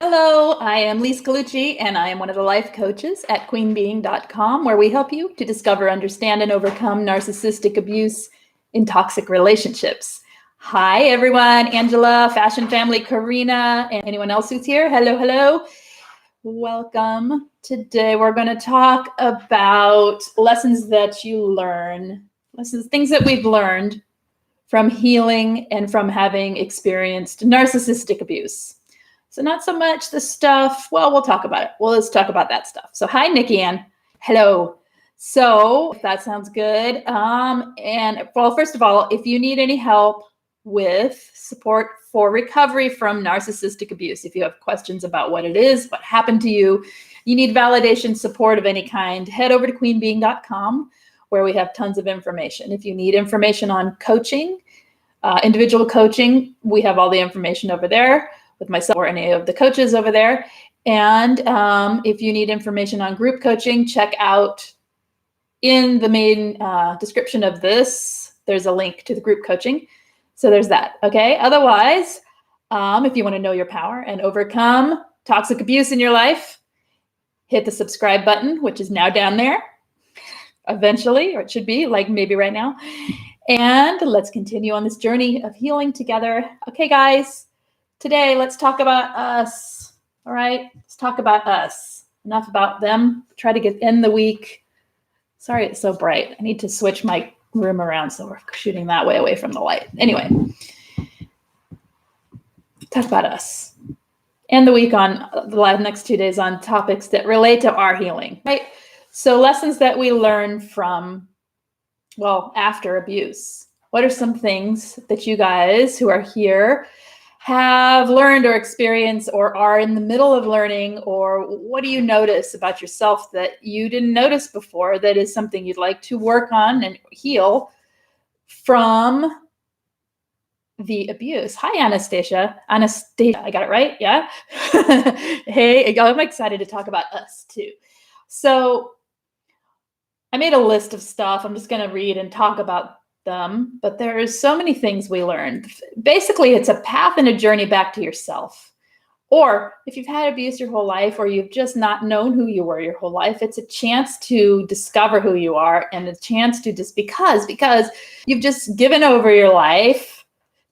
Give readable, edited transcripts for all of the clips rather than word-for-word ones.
Hello, I am Lise Colucci, and I am one of the life coaches at queenbeing.com, where we help you to discover, understand, and overcome narcissistic abuse in toxic relationships. Hi, everyone. Angela, Fashion Family, Karina, and anyone else who's here. Hello, hello. Welcome. Today, we're going to talk about lessons that you learn, things that we've learned from healing and from having experienced narcissistic abuse. So not so much the stuff, well, we'll talk about it. Well, let's talk about that stuff. So hi, Nikki Ann. Hello. So if that sounds good. First of all, if you need any help with support for recovery from narcissistic abuse, if you have questions about what it is, what happened to you, you need validation support of any kind, head over to queenbeing.com, where we have tons of information. If you need information on coaching, individual coaching, we have all the information over there with myself or any of the coaches over there. And if you need information on group coaching, check out in the main description of this, there's a link to the group coaching. So there's that, okay? Otherwise, if you want to know your power and overcome toxic abuse in your life, hit the subscribe button, which is now down there eventually, or it should be like maybe right now. And let's continue on this journey of healing together. Okay, guys, today let's talk about us. All right, let's talk about us. Enough about them. Try to end the week. Sorry, it's so bright. I need to switch my room around so we're shooting that way away from the light. Anyway, talk about us. End the week on the next 2 days on topics that relate to our healing, right? So lessons that we learn from, well, after abuse. What are some things that you guys who are here have learned or experienced or are in the middle of learning, or what do you notice about yourself that you didn't notice before that is something you'd like to work on and heal from the abuse? Hi, Anastasia. Anastasia, I got it right? Yeah? Hey, I'm excited to talk about us too. So I made a list of stuff. I'm just going to read and talk about them, but there's so many things we learned. Basically, it's a path and a journey back to yourself. Or if you've had abuse your whole life, or you've just not known who you were your whole life, it's a chance to discover who you are, and a chance to just because you've just given over your life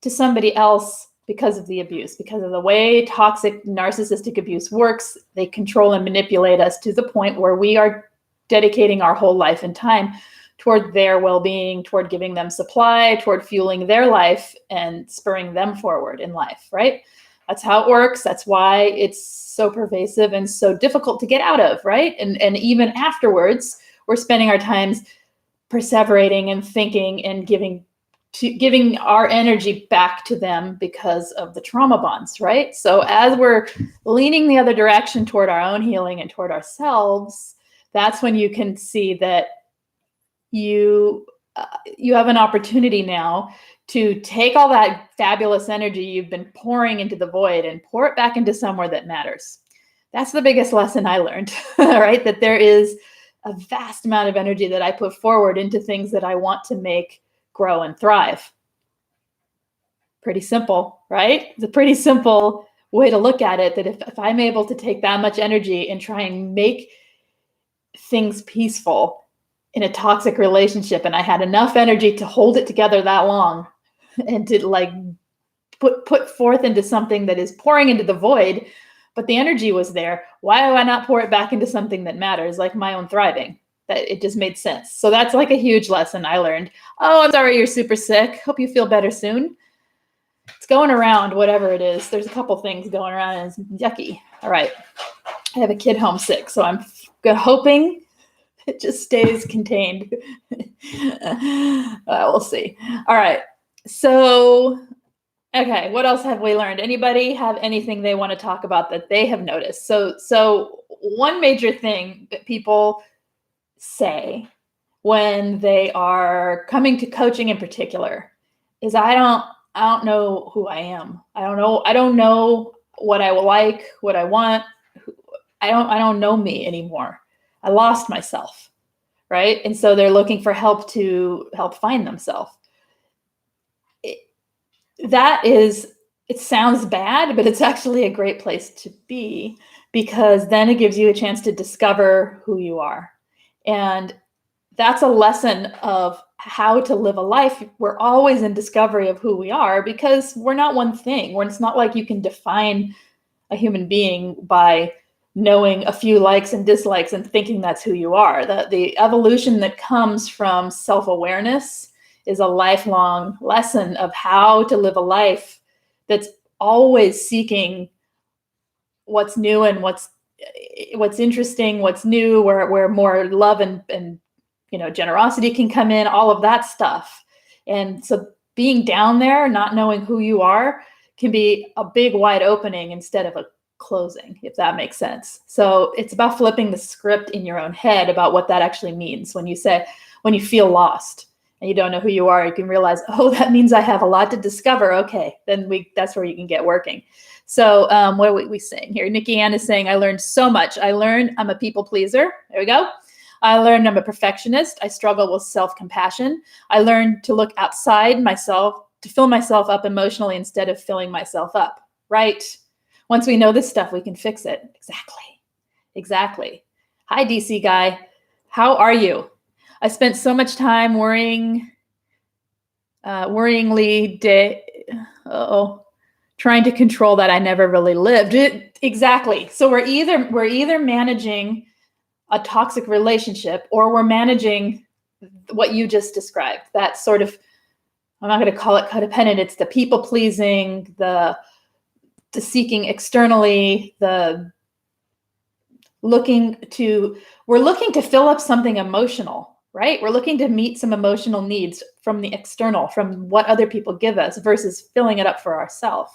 to somebody else because of the abuse, because of the way toxic narcissistic abuse works. They control and manipulate us to the point where we are dedicating our whole life and time toward their well-being, toward giving them supply, toward fueling their life and spurring them forward in life, right? That's how it works. That's why it's so pervasive and so difficult to get out of, right? And even afterwards, we're spending our times perseverating and thinking and giving our energy back to them because of the trauma bonds, right? So as we're leaning the other direction toward our own healing and toward ourselves, that's when you can see that you have an opportunity now to take all that fabulous energy you've been pouring into the void and pour it back into somewhere that matters. That's the biggest lesson I learned, right? That there is a vast amount of energy that I put forward into things that I want to make grow and thrive. Pretty simple, right? It's a pretty simple way to look at it, that if I'm able to take that much energy and try and make things peaceful in a toxic relationship, and I had enough energy to hold it together that long and to like put forth into something that is pouring into the void, but the energy was there, why do I not pour it back into something that matters, like my own thriving? That it just made sense. So that's like a huge lesson I learned. Oh, I'm sorry you're super sick. Hope you feel better soon. It's going around, whatever it is. There's a couple things going around and it's yucky. All right. I have a kid homesick, so I'm hoping it just stays contained. We'll see. All right. So, okay, what else have we learned? Anybody have anything they want to talk about that they have noticed? So one major thing that people say when they are coming to coaching in particular is, I don't know who I am. I don't know what I like, what I want. I don't know me anymore. I lost myself, right? And so they're looking for help to help find themselves. That is it sounds bad, but it's actually a great place to be, because then it gives you a chance to discover who you are. And that's a lesson of how to live a life. We're always in discovery of who we are, because we're not one thing. It's not like you can define a human being by knowing a few likes and dislikes and thinking that's who you are. The evolution that comes from self-awareness is a lifelong lesson of how to live a life that's always seeking what's new and what's interesting, what's new, where more love and generosity can come in, all of that stuff. And so being down there, not knowing who you are, can be a big wide opening instead of a closing, if that makes sense. So it's about flipping the script in your own head about what that actually means. When you feel lost and you don't know who you are, you can realize, oh, that means I have a lot to discover. Okay, then that's where you can get working. So what are we saying here? Nikki Ann is saying, I learned so much. I learned I'm a people pleaser. There we go. I learned I'm a perfectionist. I struggle with self-compassion. I learned to look outside myself, to fill myself up emotionally instead of filling myself up. Right? Once we know this stuff, we can fix it. Exactly. Hi, DC guy. How are you? I spent so much time worryingly trying to control that I never really lived. Exactly. So we're either managing a toxic relationship, or we're managing what you just described. That sort of, I'm not going to call it codependent. It's the people pleasing, the seeking externally, we're looking to fill up something emotional, right? We're looking to meet some emotional needs from the external, from what other people give us, versus filling it up for ourselves.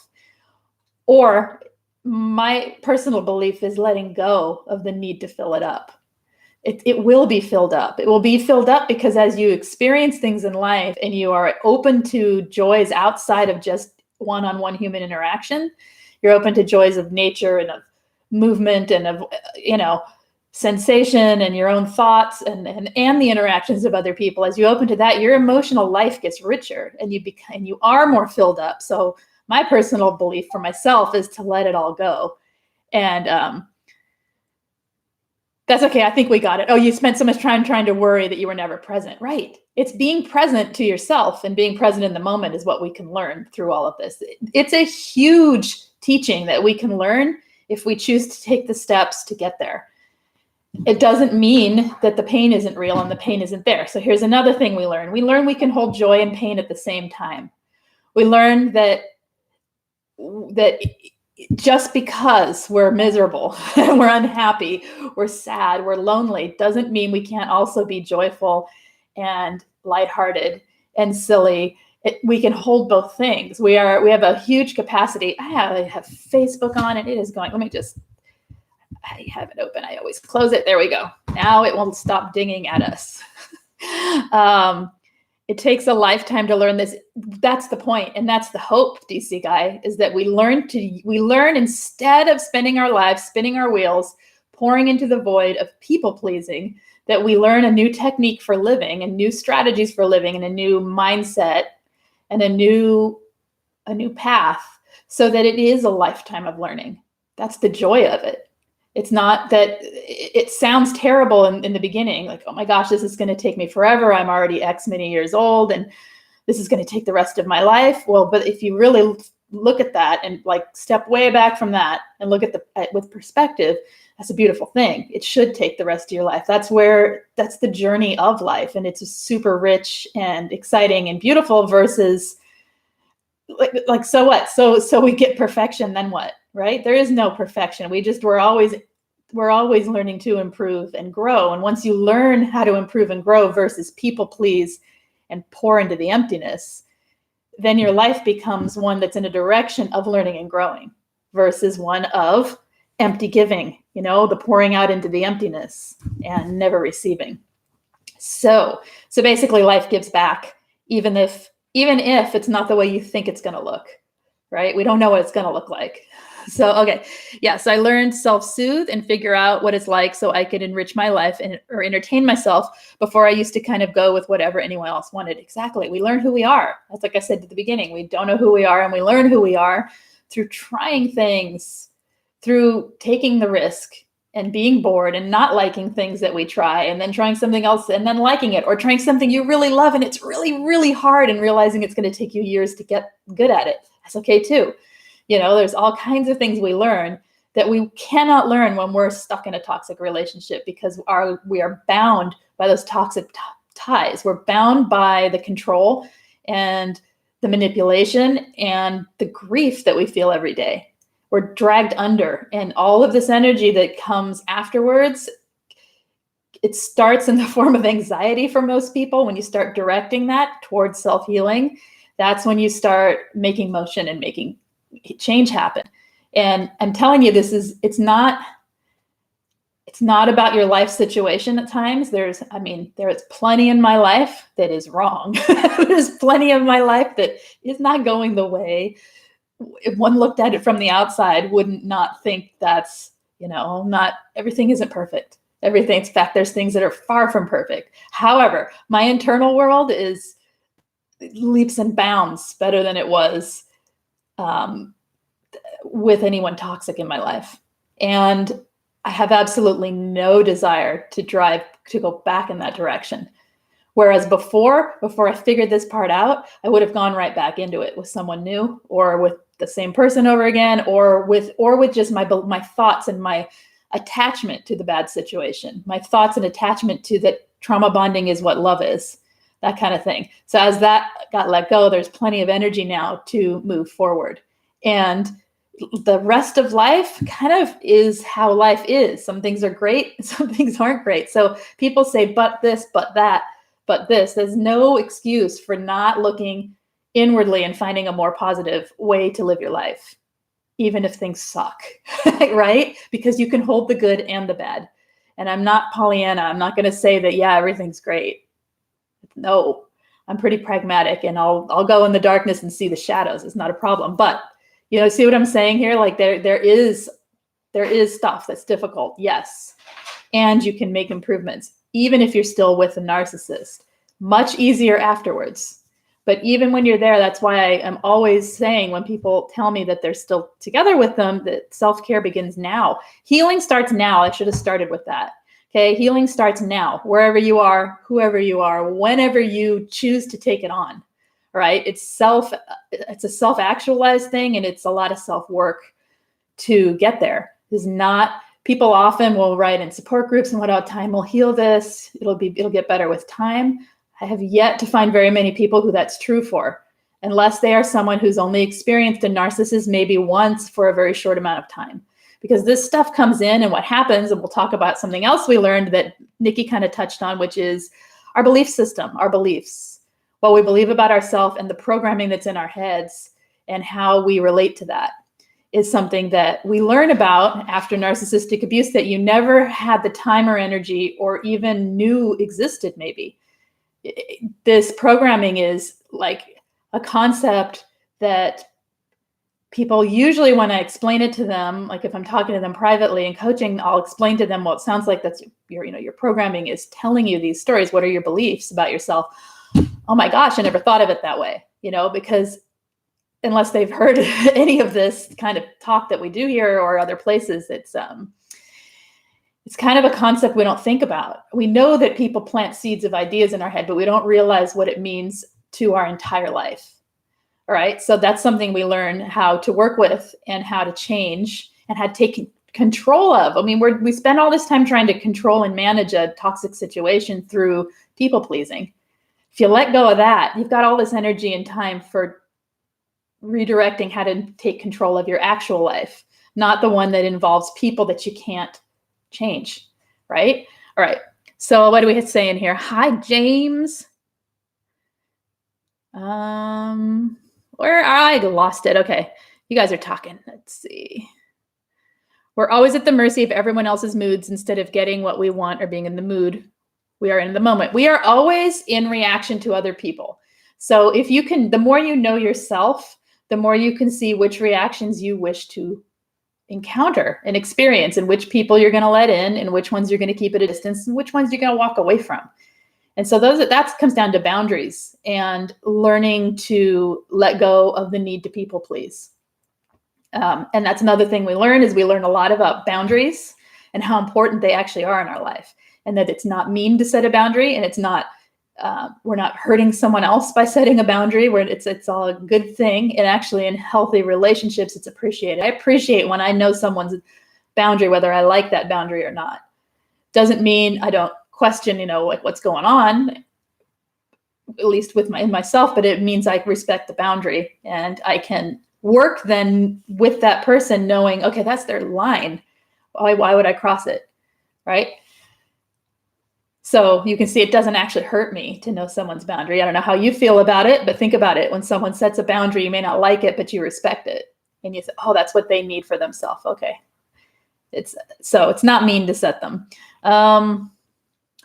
Or my personal belief is letting go of the need to fill it up. It will be filled up. It will be filled up because as you experience things in life and you are open to joys outside of just one-on-one human interaction, you're open to joys of nature and of movement and of, sensation and your own thoughts and the interactions of other people. As you open to that, your emotional life gets richer and you are more filled up. So my personal belief for myself is to let it all go. And that's okay. I think we got it. Oh, you spent so much time trying to worry that you were never present. Right. It's being present to yourself and being present in the moment is what we can learn through all of this. It's a huge teaching that we can learn if we choose to take the steps to get there. It doesn't mean that the pain isn't real and the pain isn't there. So here's another thing we learn. We learn we can hold joy and pain at the same time. We learn that just because we're miserable, we're unhappy, we're sad, we're lonely, doesn't mean we can't also be joyful and lighthearted and silly. We can hold both things. We have a huge capacity. I have Facebook on and it is going. I have it open. I always close it. There we go. Now it won't stop dinging at us. It takes a lifetime to learn this. That's the point. And that's the hope, DC guy, is that we learn instead of spending our lives, spinning our wheels, pouring into the void of people pleasing, that we learn a new technique for living and new strategies for living and a new mindset and a new path, so that it is a lifetime of learning. That's the joy of it. It's not that it sounds terrible in the beginning, like, oh my gosh, this is going to take me forever. I'm already X many years old and this is going to take the rest of my life. Well, but if you really look at that and like step way back from that and look at with perspective, that's a beautiful thing. It should take the rest of your life. That's the journey of life. And it's super rich and exciting and beautiful versus like, so what? So we get perfection, then what? Right? There is no perfection. We're always learning to improve and grow. And once you learn how to improve and grow versus people please and pour into the emptiness, then your life becomes one that's in a direction of learning and growing versus one of empty giving, the pouring out into the emptiness and never receiving. So basically life gives back, even if it's not the way you think it's going to look, right? We don't know what it's going to look like. So, okay. Yeah. So I learned self-soothe and figure out what it's like so I could enrich my life or entertain myself before I used to kind of go with whatever anyone else wanted. Exactly. We learn who we are. That's like I said at the beginning. We don't know who we are, and we learn who we are through trying things, through taking the risk and being bored and not liking things that we try, and then trying something else and then liking it, or trying something you really love and it's really, really hard and realizing it's going to take you years to get good at it. That's okay too. There's all kinds of things we learn that we cannot learn when we're stuck in a toxic relationship, because we are bound by those toxic ties. We're bound by the control and the manipulation and the grief that we feel every day. We're dragged under, and all of this energy that comes afterwards, it starts in the form of anxiety for most people. When you start directing that towards self-healing, that's when you start making motion and making change happen. And I'm telling you, it's not about your life situation at times. There is plenty in my life that is wrong. There's plenty of my life that is not going the way. If one looked at it from the outside, wouldn't not think that's, not everything isn't perfect. Everything, in fact, there's things that are far from perfect. However, my internal world is leaps and bounds better than it was with anyone toxic in my life. And I have absolutely no desire to go back in that direction. Whereas before I figured this part out, I would have gone right back into it with someone new, or with the same person over again, or with just my thoughts and my attachment to the bad situation, my thoughts and attachment to that trauma bonding is what love is, that kind of thing. So as that got let go, there's plenty of energy now to move forward. And the rest of life kind of is how life is. Some things are great, some things aren't great. So people say, but this, but that, but this. There's no excuse for not looking inwardly and finding a more positive way to live your life, even if things suck, right? Because you can hold the good and the bad. And I'm not Pollyanna. I'm not going to say that, yeah, everything's great. No, I'm pretty pragmatic, and I'll go in the darkness and see the shadows. It's not a problem. But see what I'm saying here? Like there is stuff that's difficult, yes. And you can make improvements, even if you're still with a narcissist. Much easier afterwards. But even when you're there, that's why I am always saying, when people tell me that they're still together with them, that self-care begins now. Healing starts now. I should have started with that. Okay, healing starts now, wherever you are, whoever you are, whenever you choose to take it on. Right? It's a self-actualized thing, and it's a lot of self-work to get there. It's not, people often will write in support groups and whatnot, time will heal this. It'll get better with time. I have yet to find very many people who that's true for, unless they are someone who's only experienced a narcissist maybe once for a very short amount of time. Because this stuff comes in, and what happens, and we'll talk about something else we learned that Nikki kind of touched on, which is our belief system, our beliefs. What we believe about ourselves and the programming that's in our heads and how we relate to that is something that we learn about after narcissistic abuse that you never had the time or energy or even knew existed maybe. This programming is like a concept that people usually, when I explain it to them, like if I'm talking to them privately in coaching, I'll explain to them, well, it sounds like that's your programming is telling you these stories. What are your beliefs about yourself? Oh my gosh, I never thought of it that way, because unless they've heard any of this kind of talk that we do here or other places, it's kind of a concept we don't think about. We know that people plant seeds of ideas in our head, but we don't realize what it means to our entire life. All right. So that's something we learn how to work with and how to change and how to take control of. I mean, we spend all this time trying to control and manage a toxic situation through people pleasing. If you let go of that, you've got all this energy and time for redirecting how to take control of your actual life, not the one that involves people that you can't change, right? All right. So what do we say in here? Hi, James. Where I lost it. Okay. You guys are talking. Let's see. We're always at the mercy of everyone else's moods instead of getting what we want or being in the mood we are in the moment. We are always in reaction to other people. So the more you know yourself, the more you can see which reactions you wish to encounter and experience, and which people you're going to let in and which ones you're going to keep at a distance and which ones you're going to walk away from. And so that comes down to boundaries and learning to let go of the need to people please. And that's another thing we learn a lot about boundaries and how important they actually are in our life, and that it's not mean to set a boundary, and it's not, we're not hurting someone else by setting a boundary, where it's all a good thing. And actually in healthy relationships, it's appreciated. I appreciate when I know someone's boundary, whether I like that boundary or not. Doesn't mean I don't question, like what's going on, at least in myself, but it means I respect the boundary, and I can work then with that person knowing, okay, that's their line. Why would I cross it? Right? So you can see it doesn't actually hurt me to know someone's boundary. I don't know how you feel about it, but think about it. When someone sets a boundary, you may not like it, but you respect it. And you say, oh, that's what they need for themselves. Okay. It's not mean to set them.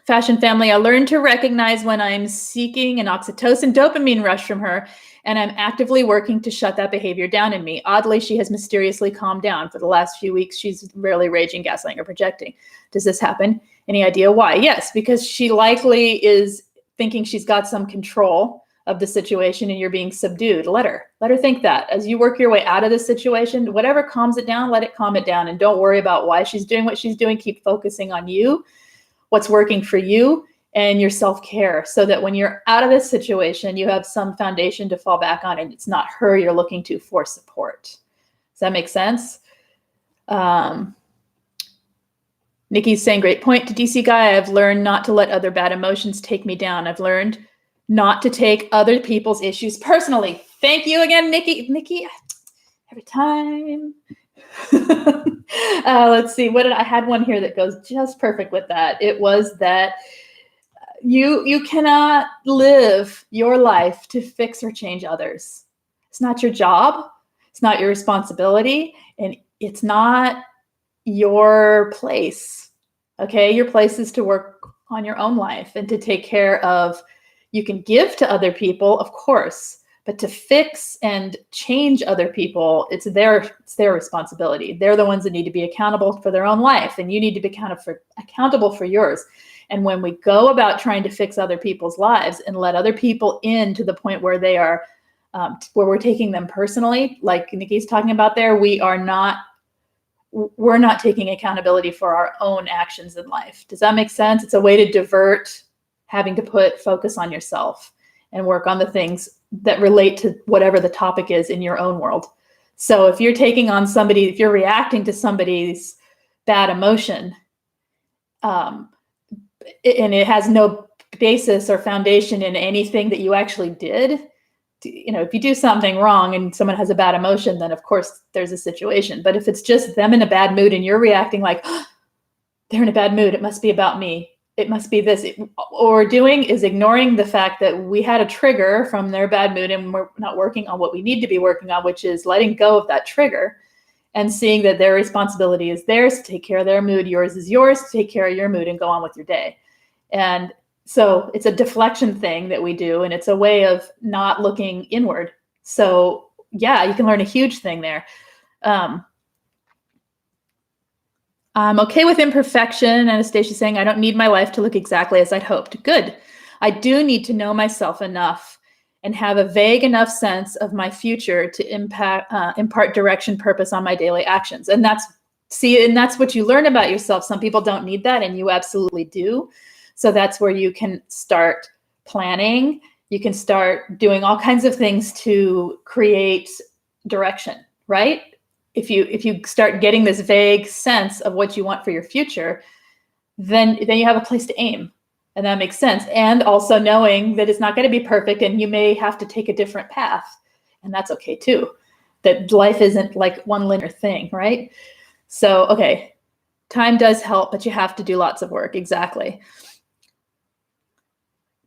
Fashion family, I learned to recognize when I'm seeking an oxytocin dopamine rush from her, and I'm actively working to shut that behavior down in me. Oddly, she has mysteriously calmed down. For the last few weeks, she's rarely raging, gaslighting, or projecting. Does this happen? Any idea why? Yes, because she likely is thinking she's got some control of the situation and you're being subdued. Let her think that. As you work your way out of the situation, whatever calms it down, let it calm it down. And don't worry about why she's doing what she's doing. Keep focusing on you, what's working for you, and your self-care, so that when you're out of this situation, you have some foundation to fall back on, and it's not her you're looking to for support. Does that make sense? Nikki's saying, great point to DC Guy. I've learned not to let other bad emotions take me down. I've learned not to take other people's issues personally. Thank you again, Nikki. Nikki, every time. Let's see. I had one here that goes just perfect with that. It was that you cannot live your life to fix or change others. It's not your job. It's not your responsibility. And it's not your place. Okay. Your place is to work on your own life and to take care of, you can give to other people, of course, but to fix and change other people, it's their responsibility. They're the ones that need to be accountable for their own life, and you need to be accountable for yours. And when we go about trying to fix other people's lives and let other people in to the point where they are, where we're taking them personally, like Nikki's talking about there, we're not taking accountability for our own actions in life. Does that make sense? It's a way to divert having to put focus on yourself and work on the things that relate to whatever the topic is in your own world. So if you're if you're reacting to somebody's bad emotion, and it has no basis or foundation in anything that you actually did, if you do something wrong and someone has a bad emotion, then of course there's a situation. But if it's just them in a bad mood and you're reacting like, oh, they're in a bad mood, it must be about me, it must be this. What we're doing is ignoring the fact that we had a trigger from their bad mood, and we're not working on what we need to be working on, which is letting go of that trigger and seeing that their responsibility is theirs to take care of their mood. Yours is yours to take care of your mood and go on with your day. And so it's a deflection thing that we do, and it's a way of not looking inward. So yeah, you can learn a huge thing there. I'm okay with imperfection. Anastasia's saying, I don't need my life to look exactly as I'd hoped. Good. I do need to know myself enough and have a vague enough sense of my future to impart direction, purpose on my daily actions. And that's what you learn about yourself. Some people don't need that, and you absolutely do. So that's where you can start planning. You can start doing all kinds of things to create direction, right? If you start getting this vague sense of what you want for your future, then you have a place to aim. And that makes sense. And also knowing that it's not going to be perfect and you may have to take a different path. And that's okay too. That life isn't like one linear thing, right? So, okay, time does help, but you have to do lots of work. Exactly.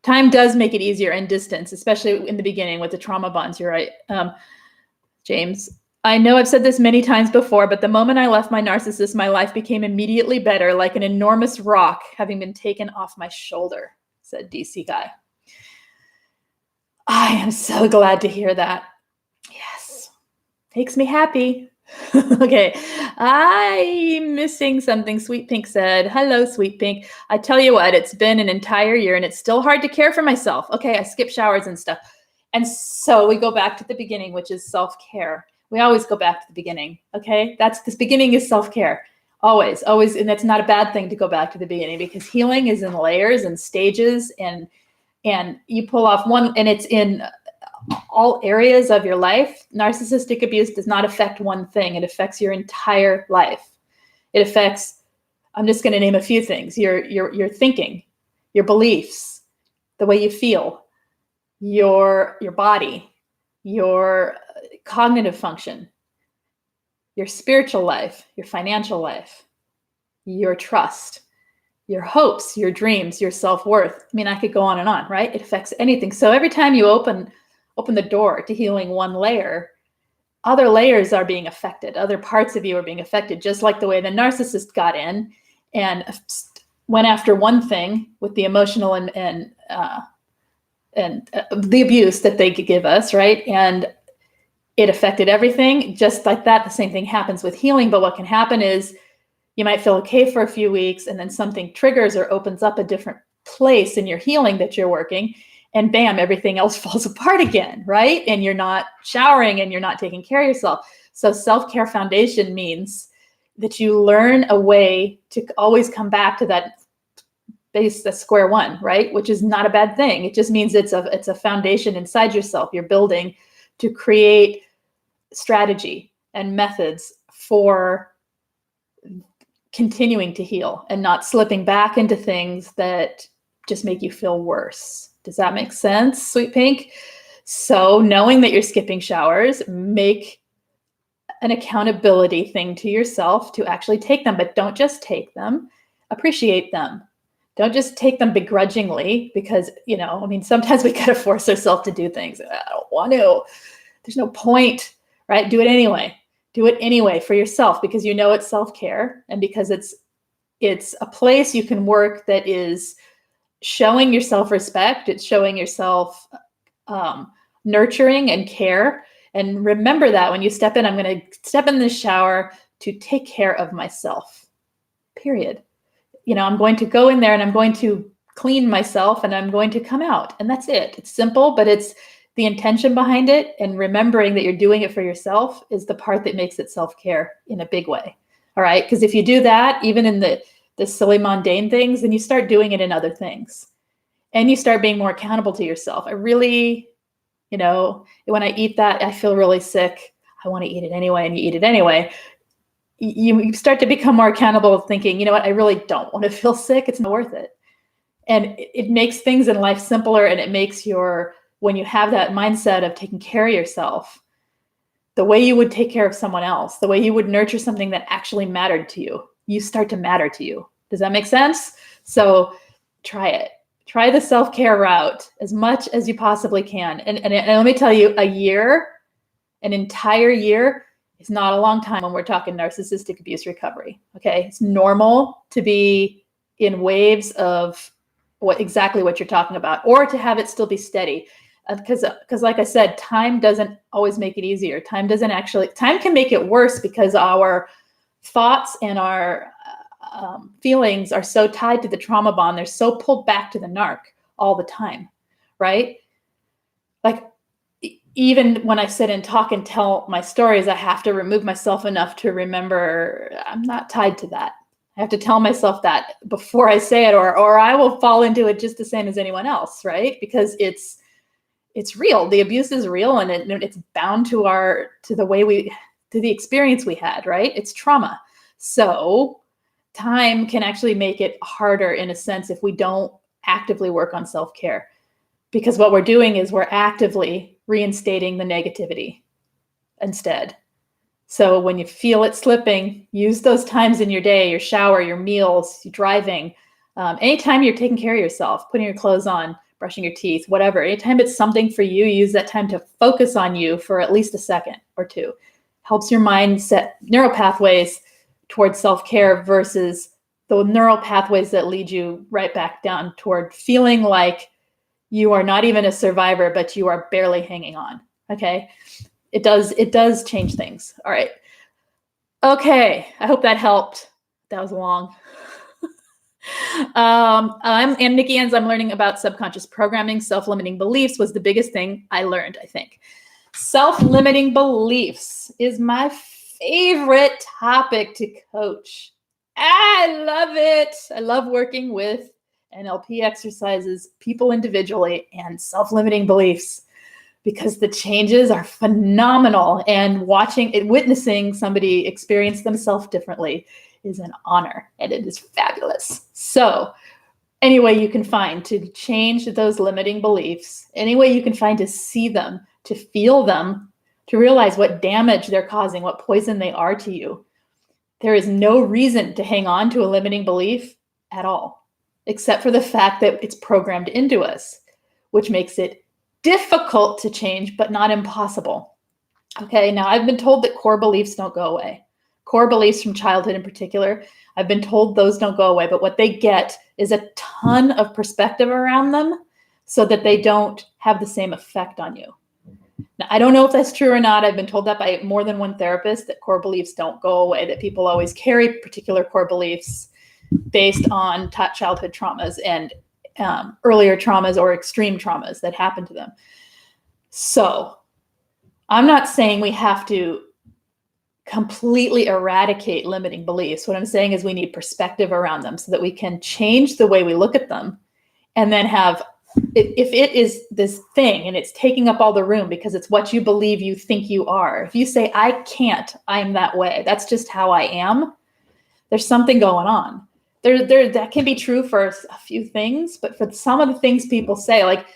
Time does make it easier, and distance, especially in the beginning with the trauma bonds. You're right. James, I know I've said this many times before, but the moment I left my narcissist, my life became immediately better, like an enormous rock having been taken off my shoulder, said DC Guy. I am so glad to hear that. Yes, makes me happy. Okay, I'm missing something. Sweet Pink said, hello, Sweet Pink. I tell you what, it's been an entire year and it's still hard to care for myself. Okay, I skip showers and stuff. And so we go back to the beginning, which is self-care. We always go back to the beginning. Okay, this beginning is self-care. Always, always. And that's not a bad thing to go back to the beginning, because healing is in layers and stages, and you pull off one, and it's in all areas of your life. Narcissistic abuse does not affect one thing. It affects your entire life. It affects, I'm just going to name a few things: your thinking, your beliefs, the way you feel, your body, your cognitive function, your spiritual life, your financial life, your trust, your hopes, your dreams, your self-worth. I mean, I could go on and on, right? It affects anything. So every time you open the door to healing one layer, other layers are being affected. Other parts of you are being affected, just like the way the narcissist got in and went after one thing with the emotional and the abuse that they could give us, right? And it affected everything. Just like that, the same thing happens with healing. But what can happen is you might feel okay for a few weeks, and then something triggers or opens up a different place in your healing that you're working, and bam, everything else falls apart again, right? And you're not showering and you're not taking care of yourself. So self-care foundation means that you learn a way to always come back to that base, the square one, right? Which is not a bad thing. It just means it's a foundation inside yourself. You're building to create strategy and methods for continuing to heal and not slipping back into things that just make you feel worse. Does that make sense, Sweet Pink? So knowing that you're skipping showers, make an accountability thing to yourself to actually take them, but don't just take them, appreciate them. Don't just take them begrudgingly, because, I mean, sometimes we got to force ourselves to do things. I don't want to. There's no point, right? Do it anyway. Do it anyway for yourself, because it's self-care, and because it's a place you can work that is showing yourself respect. It's showing yourself nurturing and care. And remember that when you step in, I'm going to step in the shower to take care of myself, period. I'm going to go in there and I'm going to clean myself and I'm going to come out. And that's it. It's simple, but it's the intention behind it, and remembering that you're doing it for yourself is the part that makes it self-care in a big way. All right. Because if you do that, even in the silly mundane things, then you start doing it in other things, and you start being more accountable to yourself. I really, when I eat that, I feel really sick. I want to eat it anyway. And you eat it anyway. You start to become more accountable, thinking, you know what, I really don't want to feel sick. It's not worth it. And it makes things in life simpler. And it makes when you have that mindset of taking care of yourself, the way you would take care of someone else, the way you would nurture something that actually mattered to you, you start to matter to you. Does that make sense? So try it. Try the self-care route as much as you possibly can. And let me tell you, an entire year is not a long time when we're talking narcissistic abuse recovery. Okay. It's normal to be in waves of exactly what you're talking about, or to have it still be steady. Because like I said, time doesn't always make it easier. Time can make it worse, because our thoughts and our feelings are so tied to the trauma bond. They're so pulled back to the narc all the time, right? Like, even when I sit and talk and tell my stories, I have to remove myself enough to remember I'm not tied to that. I have to tell myself that before I say it, or I will fall into it just the same as anyone else, right? Because it's real. The abuse is real, and it's bound to the experience we had, right? It's trauma. So time can actually make it harder, in a sense, if we don't actively work on self-care, because what we're doing is we're actively reinstating the negativity instead. So when you feel it slipping, use those times in your day, your shower, your meals, your driving, anytime you're taking care of yourself, putting your clothes on, brushing your teeth, whatever. Anytime it's something for you, use that time to focus on you for at least a second or two. Helps your mind set neural pathways towards self-care versus the neural pathways that lead you right back down toward feeling like you are not even a survivor, but you are barely hanging on. Okay. It does change things. All right. Okay, I hope that helped. That was long. I'm Nikki Enns. I'm learning about subconscious programming. Self-limiting beliefs was the biggest thing I learned, I think. Self-limiting beliefs is my favorite topic to coach. I love it. I love working with NLP exercises, people individually, and self-limiting beliefs, because the changes are phenomenal, and witnessing somebody experience themselves differently is an honor, and it is fabulous. So any way you can find to change those limiting beliefs, any way you can find to see them, to feel them, to realize what damage they're causing, what poison they are to you. There is no reason to hang on to a limiting belief at all, except for the fact that it's programmed into us, which makes it difficult to change, but not impossible. Okay, now I've been told that core beliefs don't go away. Core beliefs from childhood in particular, I've been told those don't go away, but what they get is a ton of perspective around them so that they don't have the same effect on you. Now, I don't know if that's true or not. I've been told that by more than one therapist, that core beliefs don't go away, that people always carry particular core beliefs based on childhood traumas and earlier traumas or extreme traumas that happened to them. So I'm not saying we have to completely eradicate limiting beliefs. What I'm saying is we need perspective around them so that we can change the way we look at them, and then have, if it is this thing and it's taking up all the room because it's what you believe you think you are. If you say, I can't, I'm that way, that's just how I am, there's something going on. That can be true for a few things, but for some of the things people say, like,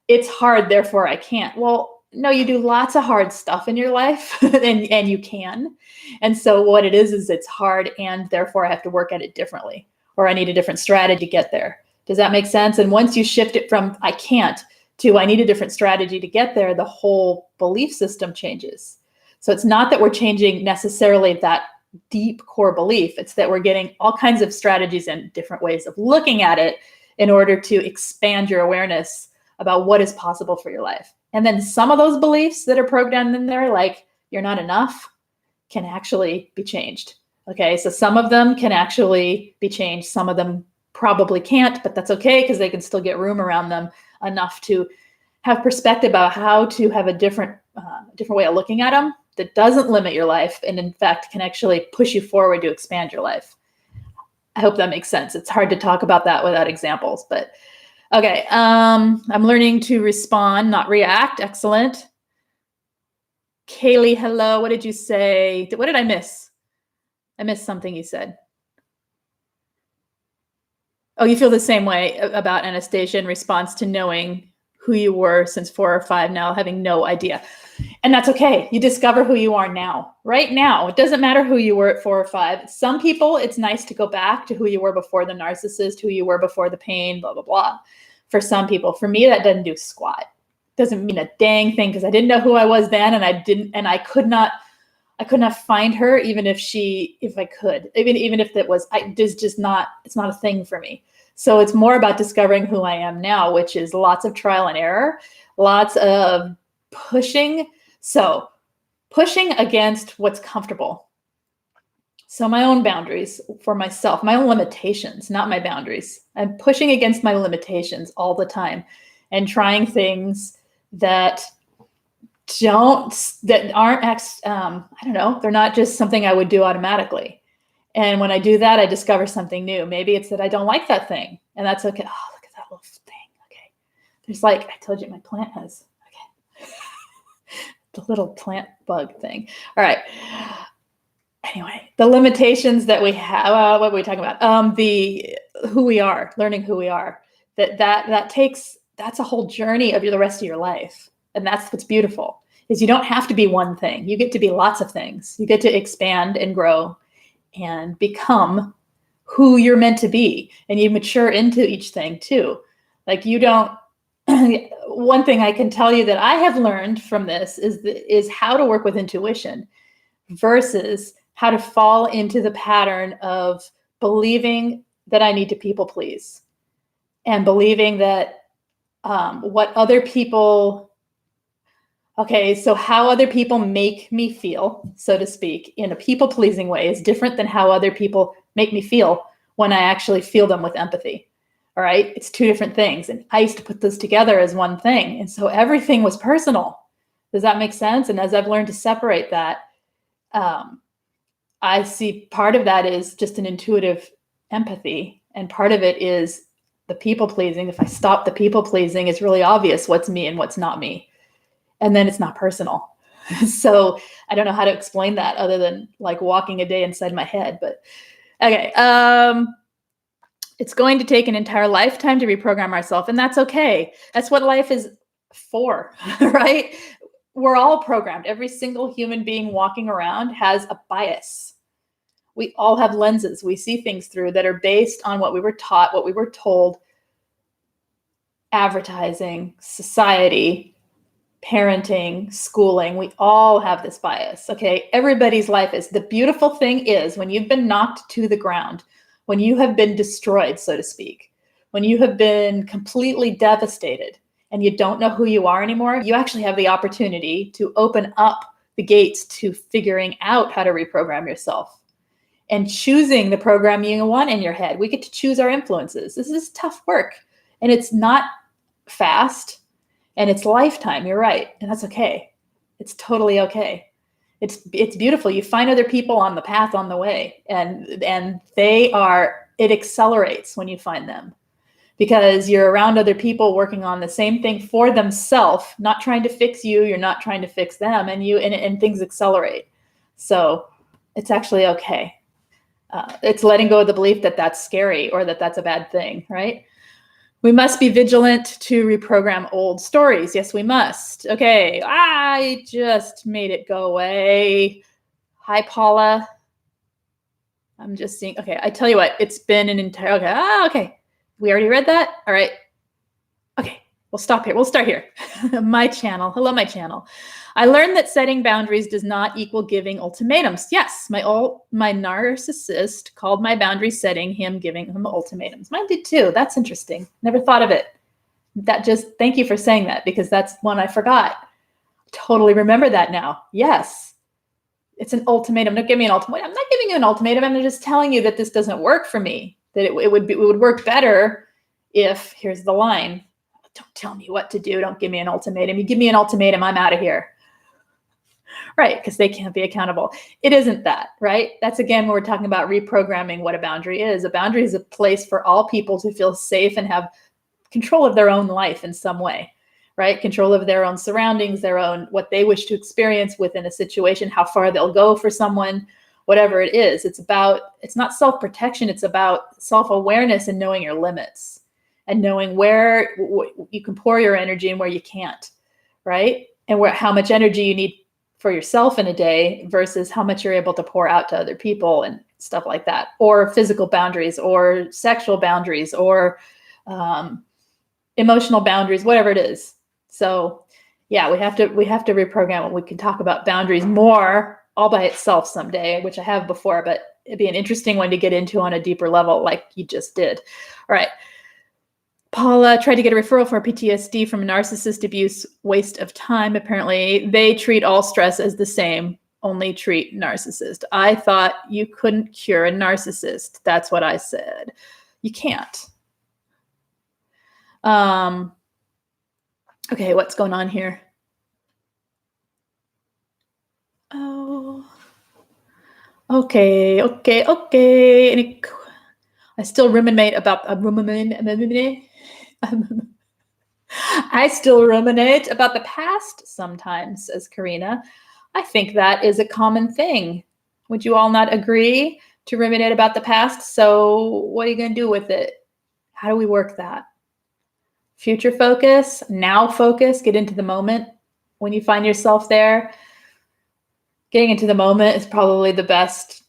it's hard, therefore I can't. Well, no, you do lots of hard stuff in your life and you can. And so what it is it's hard, and therefore I have to work at it differently, or I need a different strategy to get there. Does that make sense? And once you shift it from I can't to I need a different strategy to get there, the whole belief system changes. So it's not that we're changing necessarily that deep core belief. It's that we're getting all kinds of strategies and different ways of looking at it in order to expand your awareness about what is possible for your life. And then some of those beliefs that are programmed in there, like you're not enough, can actually be changed. Okay, so some of them can actually be changed. Some of them probably can't, but that's okay, because they can still get room around them enough to have perspective about how to have a different way of looking at them that doesn't limit your life, and in fact can actually push you forward to expand your life. I hope that makes sense. It's hard to talk about that without examples, but okay. I'm learning to respond, not react. Excellent. Kaylee, hello. What did you say? What did I miss? I missed something you said. Oh, you feel the same way about Anastasia in response to knowing who you were since 4 or 5, now having no idea. And that's okay. You discover who you are now, right now. It doesn't matter who you were at 4 or 5. Some people, it's nice to go back to who you were before the narcissist, who you were before the pain, blah, blah, blah. For some people, for me, that doesn't do squat. Doesn't mean a dang thing, because I didn't know who I was then, and I could not find her, even if I could, even if it was, it's not a thing for me. So it's more about discovering who I am now, which is lots of trial and error, lots of pushing. So pushing against what's comfortable. So my own boundaries for myself, my own limitations, not my boundaries. I'm pushing against my limitations all the time and trying things that aren't, I don't know, they're not just something I would do automatically. And when I do that, I discover something new. Maybe it's that I don't like that thing, and that's okay. Oh, look at that little thing. Okay. There's, like, I told you my plant has, okay. The little plant bug thing. All right. Anyway, the limitations that we have, what were we talking about? Who we are, learning who we are. That's a whole journey of the rest of your life. And that's what's beautiful, is you don't have to be one thing. You get to be lots of things. You get to expand and grow and become who you're meant to be. And you mature into each thing too. Like, you don't, one thing I can tell you that I have learned from this is how to work with intuition versus how to fall into the pattern of believing that I need to people please, and believing that what other people Okay, so how other people make me feel, so to speak, in a people-pleasing way is different than how other people make me feel when I actually feel them with empathy. All right, it's two different things. And I used to put those together as one thing. And so everything was personal. Does that make sense? And as I've learned to separate that, I see part of that is just an intuitive empathy. And part of it is the people-pleasing. If I stop the people-pleasing, it's really obvious what's me and what's not me. And then it's not personal. So I don't know how to explain that other than like walking a day inside my head. But okay, it's going to take an entire lifetime to reprogram ourselves, and that's okay. That's what life is for, right? We're all programmed. Every single human being walking around has a bias. We all have lenses we see things through that are based on what we were taught, what we were told, advertising, society, parenting, schooling. We all have this bias. Okay, everybody's life is. The beautiful thing is when you've been knocked to the ground, when you have been destroyed, so to speak, when you have been completely devastated and you don't know who you are anymore, you actually have the opportunity to open up the gates to figuring out how to reprogram yourself and choosing the programming you want in your head. We get to choose our influences. This is tough work, and it's not fast. And it's lifetime, you're right. And that's okay. It's totally okay. It's beautiful. You find other people on the path on the way, and it accelerates when you find them because you're around other people working on the same thing for themselves, not trying to fix you. You're not trying to fix them, and things accelerate. So it's actually okay. It's letting go of the belief that that's scary or that that's a bad thing, right? We must be vigilant to reprogram old stories. Yes, we must. Okay, I just made it go away. Hi, Paula. I'm just seeing. Okay, I tell you what, it's been an entire. Okay. We already read that. All right. Okay, we'll stop here. We'll start here. My channel. Hello, my channel. I learned that setting boundaries does not equal giving ultimatums. Yes, my narcissist called my boundary setting him giving him ultimatums. Mine did too. That's interesting. Never thought of it. Thank you for saying that because that's one I forgot. Totally remember that now. Yes, it's an ultimatum. Don't give me an ultimatum. I'm not giving you an ultimatum. I'm just telling you that this doesn't work for me. That it would work better if, here's the line, don't tell me what to do. Don't give me an ultimatum. You give me an ultimatum, I'm out of here. Right, because they can't be accountable. It isn't that, right? That's again when we're talking about reprogramming what a boundary is. A boundary is a place for all people to feel safe and have control of their own life in some way, right? Control of their own surroundings, their own, what they wish to experience within a situation, how far they'll go for someone, whatever it is. It's not self-protection, it's about self-awareness and knowing your limits and knowing where you can pour your energy and where you can't, right? And how much energy you need for yourself in a day versus how much you're able to pour out to other people and stuff like that, or physical boundaries or sexual boundaries or emotional boundaries, whatever it is. So yeah, we have to reprogram it. We can talk about boundaries more all by itself someday, which I have before, but it'd be an interesting one to get into on a deeper level like you just did. All right. Paula tried to get a referral for PTSD from narcissist abuse, waste of time. Apparently, they treat all stress as the same, only treat narcissist. I thought you couldn't cure a narcissist. That's what I said. You can't. Okay, what's going on here? Oh, okay. I still ruminate about I still ruminate about the past sometimes, says Karina. I think that is a common thing. Would you all not agree to ruminate about the past? So what are you going to do with it? How do we work that? Future focus, now focus, get into the moment. When you find yourself there, getting into the moment is probably the best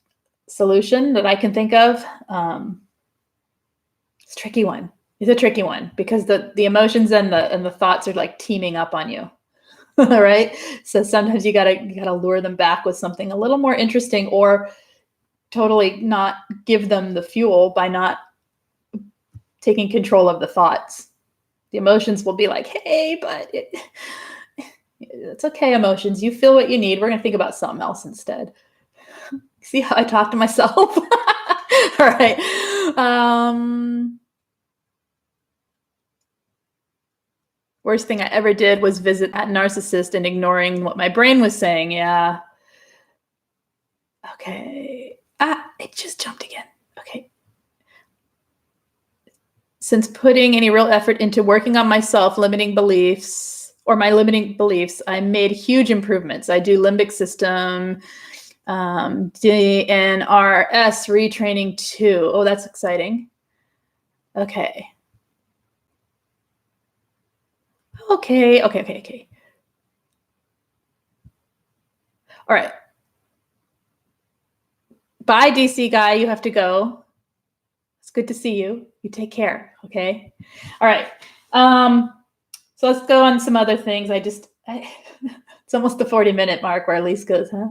solution that I can think of. It's a tricky one. It's a tricky one because the emotions and the thoughts are like teaming up on you. All right. So sometimes you gotta lure them back with something a little more interesting or totally not give them the fuel by not taking control of the thoughts. The emotions will be like, hey, but It's okay, emotions. You feel what you need. We're going to think about something else instead. See how I talk to myself? All right. Worst thing I ever did was visit that narcissist and ignoring what my brain was saying. Yeah. Okay. It just jumped again. Okay. Since putting any real effort into working on myself, limiting beliefs, I made huge improvements. I do limbic system, DNRS retraining too. Oh, that's exciting. Okay. Okay. All right. Bye, DC guy. You have to go. It's good to see you. You take care. Okay. All right. So let's go on some other things. It's almost the 40-minute mark where Lise goes, huh?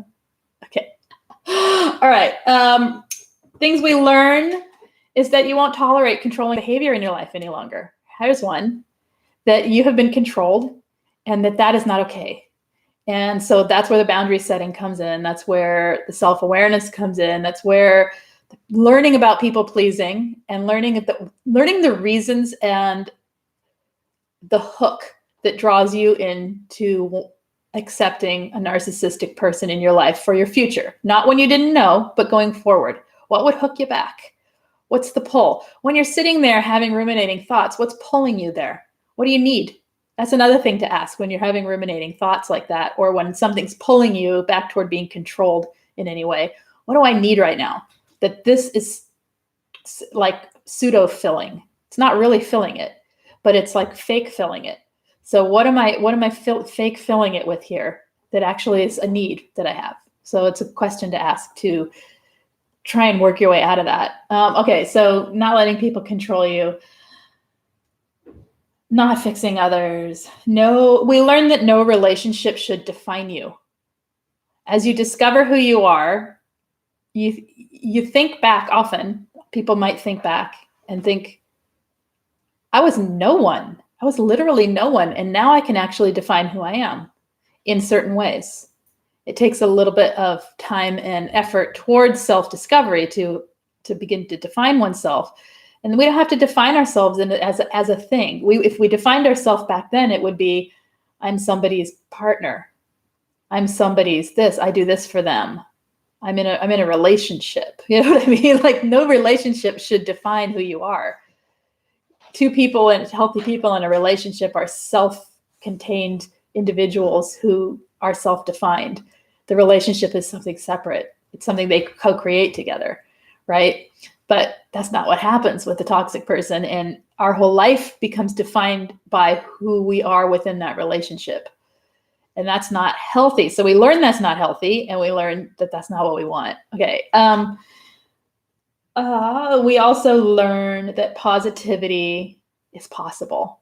Okay. All right. Things we learn is that you won't tolerate controlling behavior in your life any longer. Here's one, that you have been controlled and that is not okay. And so that's where the boundary setting comes in. That's where the self-awareness comes in. That's where learning about people pleasing and learning the reasons and the hook that draws you into accepting a narcissistic person in your life for your future. Not when you didn't know, but going forward. What would hook you back? What's the pull? When you're sitting there having ruminating thoughts, what's pulling you there? What do you need? That's another thing to ask when you're having ruminating thoughts like that, or when something's pulling you back toward being controlled in any way. What do I need right now? That this is like pseudo filling. It's not really filling it, but it's like fake filling it. So what am I fake filling it with here that actually is a need that I have? So it's a question to ask to try and work your way out of that. Okay, so not letting people control you. Not fixing others. No, we learned that no relationship should define you. As you discover who you are, you think back often. People might think back and think, I was no one. I was literally no one. And now I can actually define who I am in certain ways. It takes a little bit of time and effort towards self-discovery to begin to define oneself. And we don't have to define ourselves as a thing. If we defined ourselves back then, it would be, I'm somebody's partner. I'm somebody's this. I do this for them. I'm in a relationship. You know what I mean? Like, no relationship should define who you are. Two people and healthy people in a relationship are self-contained individuals who are self-defined. The relationship is something separate. It's something they co-create together, right? But that's not what happens with the toxic person. And our whole life becomes defined by who we are within that relationship. And that's not healthy. So we learn that's not healthy, and we learn that that's not what we want. Okay. We also learn that positivity is possible.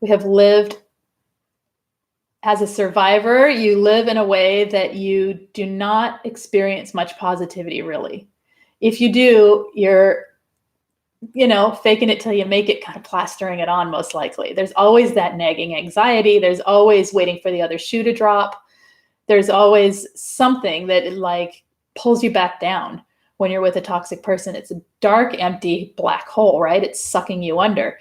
We have lived as a survivor. You live in a way that you do not experience much positivity, really. If you do, you're, faking it till you make it, kind of plastering it on, most likely. There's always that nagging anxiety. There's always waiting for the other shoe to drop. There's always something that pulls you back down when you're with a toxic person. It's a dark, empty black hole, right? It's sucking you under.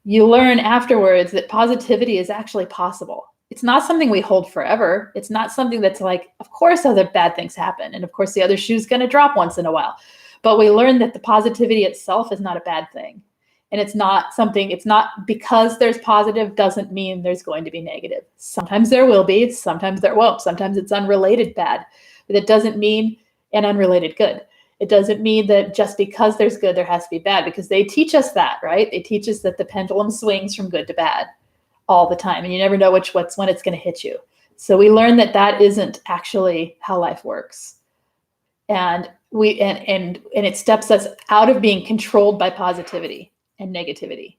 You learn afterwards that positivity is actually possible. It's not something we hold forever. It's not something that's of course other bad things happen. And of course the other shoe's going to drop once in a while. But we learn that the positivity itself is not a bad thing. And it's not because there's positive doesn't mean there's going to be negative. Sometimes there will be, sometimes there won't. Sometimes it's unrelated bad, but it doesn't mean an unrelated good. It doesn't mean that just because there's good, there has to be bad, because they teach us that, right? They teach us that the pendulum swings from good to bad all the time, and you never know when it's going to hit you. So we learn that isn't actually how life works. And it steps us out of being controlled by positivity and negativity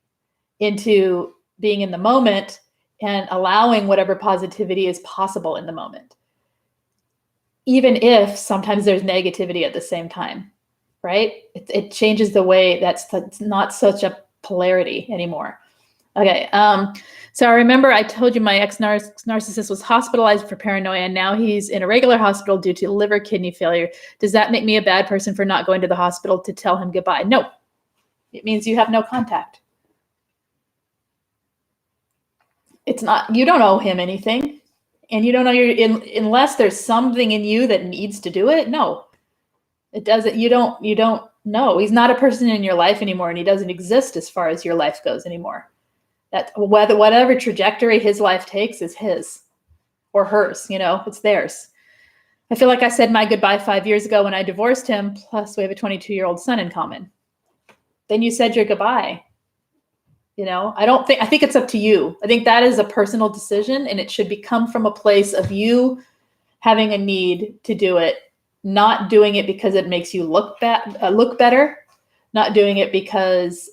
into being in the moment and allowing whatever positivity is possible in the moment, even if sometimes there's negativity at the same time, right? It changes the way that's not such a polarity anymore. Okay. So I remember I told you my ex-narcissist was hospitalized for paranoia, and now he's in a regular hospital due to liver kidney failure. Does that make me a bad person for not going to the hospital to tell him goodbye? No. It means you have no contact. It's not, you don't owe him anything. And you don't know unless there's something in you that needs to do it. No, it doesn't. You don't know. He's not a person in your life anymore, and he doesn't exist as far as your life goes anymore. That whatever trajectory his life takes is his or hers, it's theirs. I feel like I said my goodbye 5 years ago when I divorced him, plus we have a 22-year-old son in common. Then you said your goodbye. I think it's up to you. I think that is a personal decision, and it should come from a place of you having a need to do it, not doing it because it makes you look better, not doing it because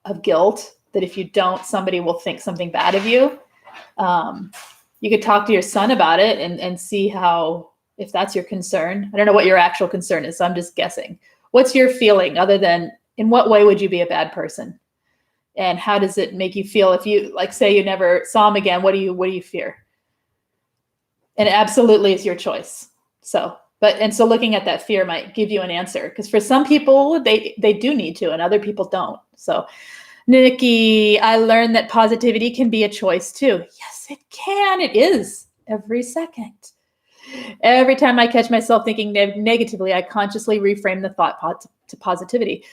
of guilt, that if you don't, somebody will think something bad of you. You could talk to your son about it and see if that's your concern. I don't know what your actual concern is, so I'm just guessing. What's your feeling other than, in what way would you be a bad person? And how does it make you feel if you, like, say you never saw him again? What do you fear? And it absolutely is your choice. So looking at that fear might give you an answer, because for some people they do need to, and other people don't. So Nikki, I learned that positivity can be a choice too. Yes, it can. It is every second. Every time I catch myself thinking negatively, I consciously reframe the thought to positivity.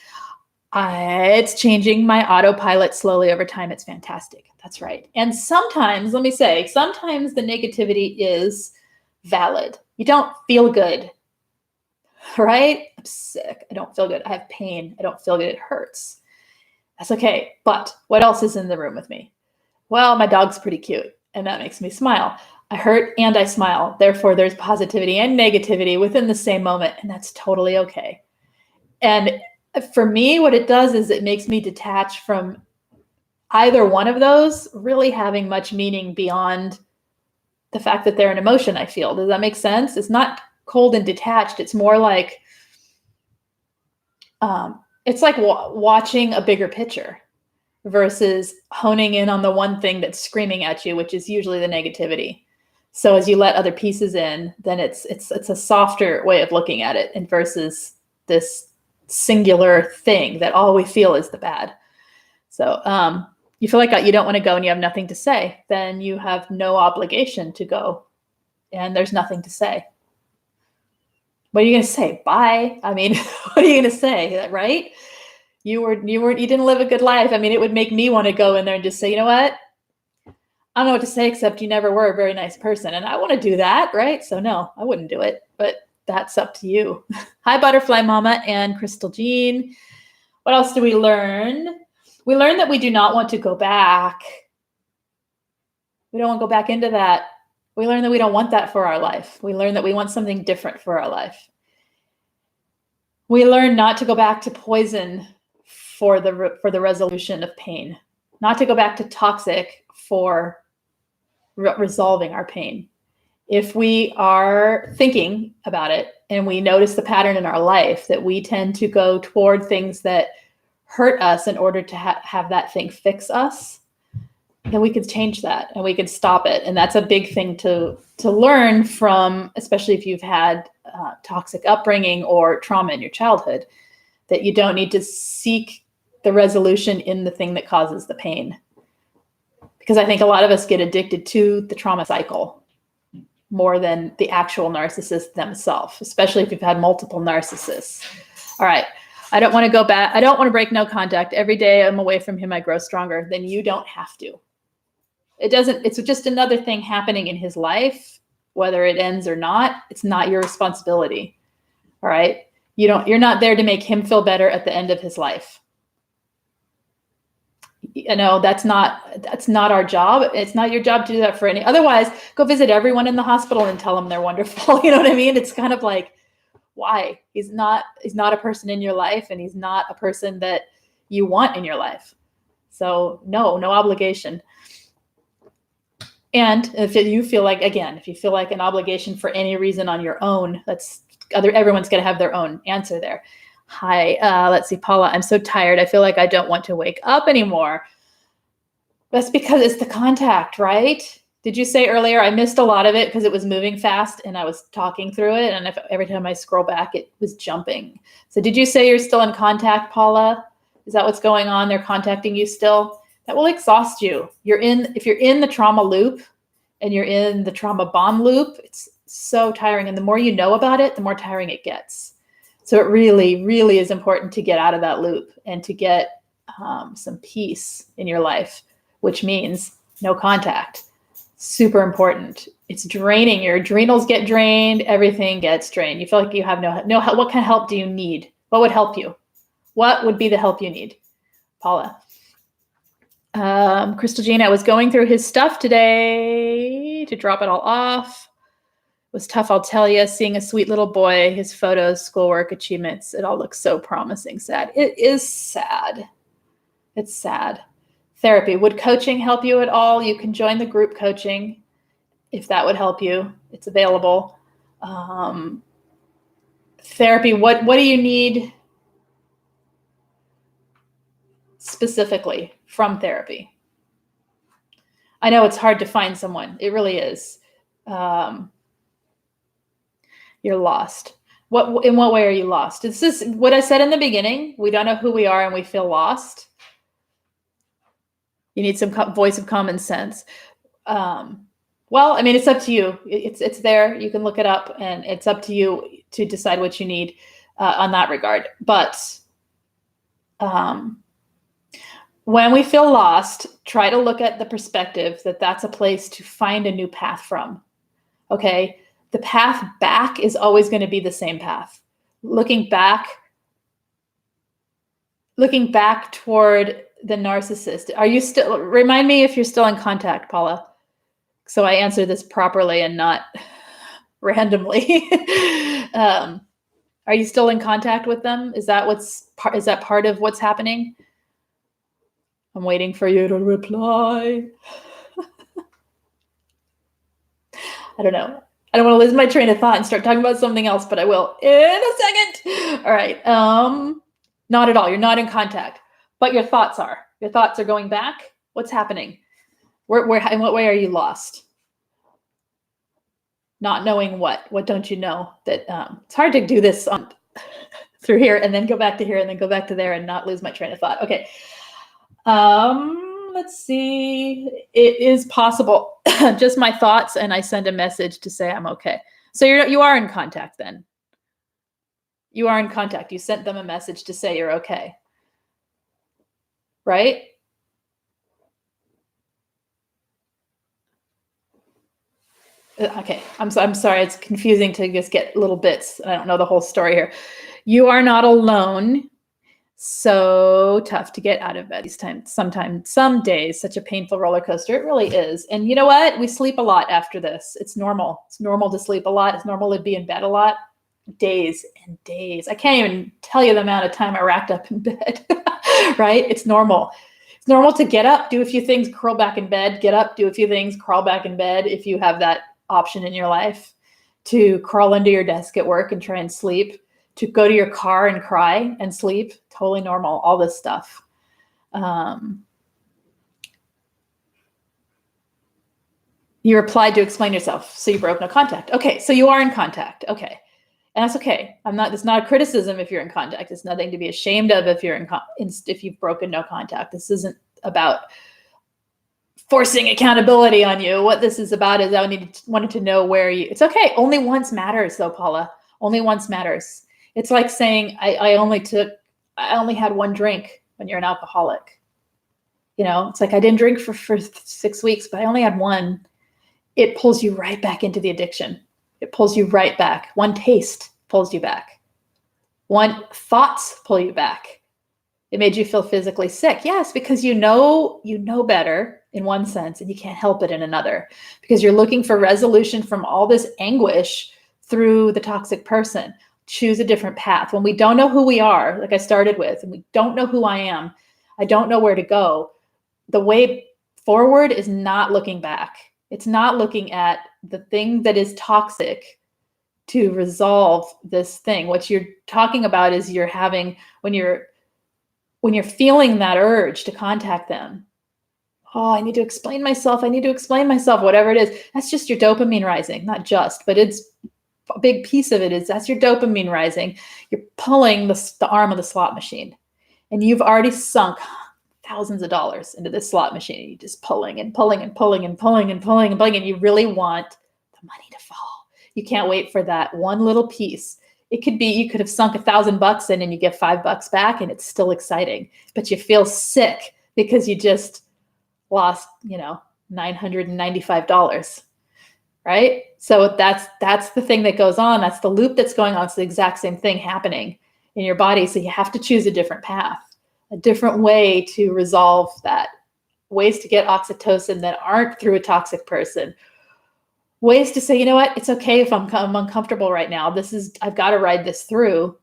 It's changing my autopilot slowly over time. It's fantastic. That's right. And sometimes, let me say, sometimes the negativity is valid. You don't feel good, right? I'm sick. I don't feel good. I have pain. I don't feel good. It hurts. That's okay. But what else is in the room with me? Well, my dog's pretty cute, and that makes me smile. I hurt and I smile. Therefore, there's positivity and negativity within the same moment, and that's totally okay. And for me, what it does is it makes me detach from either one of those really having much meaning beyond the fact that they're an emotion I feel. Does that make sense? It's not cold and detached. It's more like, it's like watching a bigger picture versus honing in on the one thing that's screaming at you, which is usually the negativity. So as you let other pieces in, then it's a softer way of looking at it, and versus this singular thing that all we feel is the bad. So you feel like you don't want to go and you have nothing to say, then you have no obligation to go, and there's nothing to say. What are you going to say? Bye. I mean, what are you going to say? Right? You didn't live a good life. I mean, it would make me want to go in there and just say, you know what? I don't know what to say, except you never were a very nice person. And I want to do that. Right? So no, I wouldn't do it, but that's up to you. Hi, Butterfly Mama and Crystal Jean. What else do we learn? We learned that we do not want to go back. We don't want to go back into that. We learn that we don't want that for our life. We learn that we want something different for our life. We learn not to go back to poison for the resolution of pain, not to go back to toxic for resolving our pain. If we are thinking about it and we notice the pattern in our life that we tend to go toward things that hurt us in order to have that thing fix us, then we could change that and we could stop it. And that's a big thing to learn from, especially if you've had toxic upbringing or trauma in your childhood, that you don't need to seek the resolution in the thing that causes the pain. Because I think a lot of us get addicted to the trauma cycle more than the actual narcissist themselves, especially if you've had multiple narcissists. All right. I don't want to go back. I don't want to break no contact. Every day I'm away from him, I grow stronger. Then you don't have to. It's just another thing happening in his life, whether it ends or not. It's not your responsibility. All right. You're not there to make him feel better at the end of his life. That's not our job. It's not your job to do that for any. Otherwise, go visit everyone in the hospital and tell them they're wonderful. You know what I mean? It's kind of like, why? He's not a person in your life, and he's not a person that you want in your life. So no obligation. And if you feel like an obligation for any reason on your own, everyone's going to have their own answer there. Hi, let's see, Paula, I'm so tired. I feel like I don't want to wake up anymore. That's because it's the contact, right? Did you say earlier I missed a lot of it because it was moving fast and I was talking through it, and every time I scroll back, it was jumping. So did you say you're still in contact, Paula? Is that what's going on? They're contacting you still? That will exhaust you. If you're in the trauma loop and you're in the trauma bond loop, it's so tiring. And the more you know about it, the more tiring it gets. So it really, really is important to get out of that loop and to get some peace in your life, which means no contact. Super important. It's draining. Your adrenals get drained. Everything gets drained. You feel like you have no help. What kind of help do you need? What would help you? What would be the help you need? Paula. Crystal Jean, I was going through his stuff today to drop it all off. It was tough, I'll tell you, seeing a sweet little boy, his photos, schoolwork, achievements. It all looks so promising. Sad. It is sad. It's sad. Therapy. Would coaching help you at all? You can join the group coaching if that would help you. It's available. Therapy. What do you need specifically from therapy? I know it's hard to find someone. It really is. You're lost. In what way are you lost? This is what I said in the beginning. We don't know who we are and we feel lost. You need some voice of common sense. Well, I mean, it's up to you. It's there. You can look it up, and it's up to you to decide what you need on that regard. But when we feel lost, try to look at the perspective that that's a place to find a new path from. Okay? The path back is always going to be the same path. Looking back toward the narcissist. Are you still, remind me if you're still in contact, Paula, so I answer this properly and not randomly. Are you still in contact with them? Is that part of what's happening? I'm waiting for you to reply. I don't know. I don't want to lose my train of thought and start talking about something else, but I will in a second. All right. Not at all. You're not in contact, but your thoughts are. Your thoughts are going back. What's happening? Where, in what way are you lost? Not knowing what? What don't you know? That it's hard to do this through here and then go back to here and then go back to there and not lose my train of thought. Okay. Let's see. It is possible. Just my thoughts, and I send a message to say I'm okay. So you are in contact then. You are in contact. You sent them a message to say you're okay. Right? Okay. I'm sorry. It's confusing to just get little bits. I don't know the whole story here. You are not alone. So tough to get out of bed these times. Sometimes, some days, such a painful roller coaster. It really is. And you know what? We sleep a lot after this. It's normal. It's normal to sleep a lot. It's normal to be in bed a lot. Days and days. I can't even tell you the amount of time I racked up in bed, right? It's normal. It's normal to get up, do a few things, curl back in bed, get up, do a few things, crawl back in bed if you have that option in your life, to crawl under your desk at work and try and sleep, to go to your car and cry and sleep. Totally normal, all this stuff. You replied to explain yourself, so you broke no contact. Okay, so you are in contact. Okay, and that's okay. It's not a criticism if you're in contact. It's nothing to be ashamed of if if you've broken no contact. This isn't about forcing accountability on you. What this is about is I wanted to know where you. It's okay. Only once matters, though, Paula. Only once matters. It's like saying I only had one drink when you're an alcoholic. You know, it's like I didn't drink for 6 weeks, but I only had one. It pulls you right back into the addiction. It pulls you right back. One taste pulls you back. One thoughts pull you back. It made you feel physically sick. Yes, because you know better in one sense, and you can't help it in another, because you're looking for resolution from all this anguish through the toxic person. Choose a different path. When we don't know who we are, like I started with, and we don't know who I am, I don't know where to go. The way forward is not looking back. It's not looking at the thing that is toxic to resolve this thing. What you're talking about is you're having, when you're feeling that urge to contact them, Oh, I need to explain myself. I need to explain myself, whatever it is. That's just your dopamine rising, not just, but it's a big piece of it is that's your dopamine rising. You're pulling the arm of the slot machine, and you've already sunk thousands of dollars into this slot machine. You're just pulling and pulling and pulling and pulling and pulling and pulling, and you really want the money to fall. You can't wait for that one little piece. It could be you could have sunk $1,000 in and you get $5 back, and it's still exciting, but you feel sick because you just lost, $995, right? So that's the thing that goes on. That's the loop that's going on. It's the exact same thing happening in your body. So you have to choose a different path, a different way to resolve that, ways to get oxytocin that aren't through a toxic person, ways to say, you know what, it's okay if I'm uncomfortable right now. I've got to ride this through.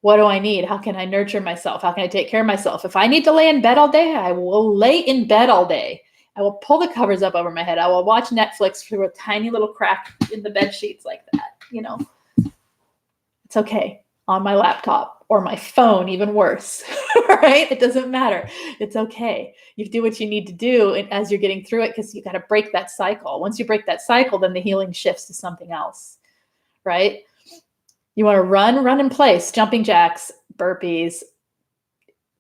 What do I need? How can I nurture myself? How can I take care of myself? If I need to lay in bed all day, I will lay in bed all day. I will pull the covers up over my head. I will watch Netflix through a tiny little crack in the bed sheets like that. It's okay. On my laptop or my phone, even worse, right? It doesn't matter. It's okay. You do what you need to do as you're getting through it, because you got to break that cycle. Once you break that cycle, then the healing shifts to something else, right? You want to run in place, jumping jacks, burpees,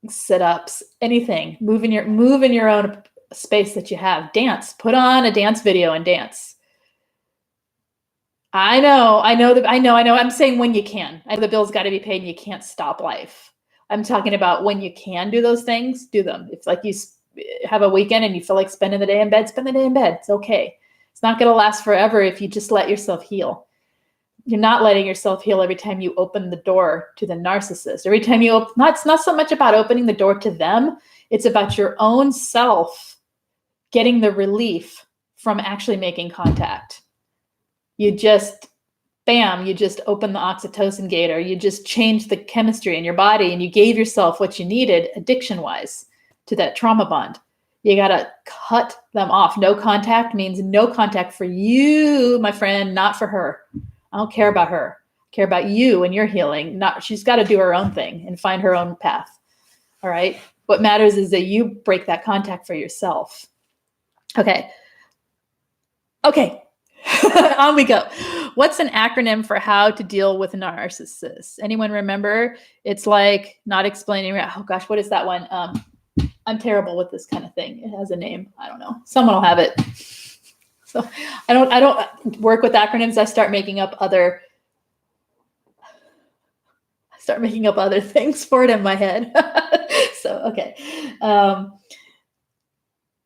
sit-ups, anything. Move in your own space that you have. Dance. Put on a dance video and dance. I know. I'm saying when you can. I know the bill's got to be paid and you can't stop life. I'm talking about when you can do those things, do them. It's like you have a weekend and you feel like spending the day in bed, spend the day in bed. It's okay. It's not going to last forever if you just let yourself heal. You're not letting yourself heal every time you open the door to the narcissist. Every time you open, it's not so much about opening the door to them. It's about your own self getting the relief from actually making contact. You just, bam, you just open the oxytocin gate, or you just changed the chemistry in your body and you gave yourself what you needed addiction-wise to that trauma bond. You got to cut them off. No contact means no contact for you, my friend, not for her. I don't care about her. I care about you and your healing. She's got to do her own thing and find her own path. All right. What matters is that you break that contact for yourself. Okay. On we go. What's an acronym for how to deal with narcissists? Anyone remember? It's like not explaining. Oh gosh, what is that one? I'm terrible with this kind of thing. It has a name. I don't know. Someone will have it. So I don't work with acronyms. I start making up other things for it in my head. So, okay.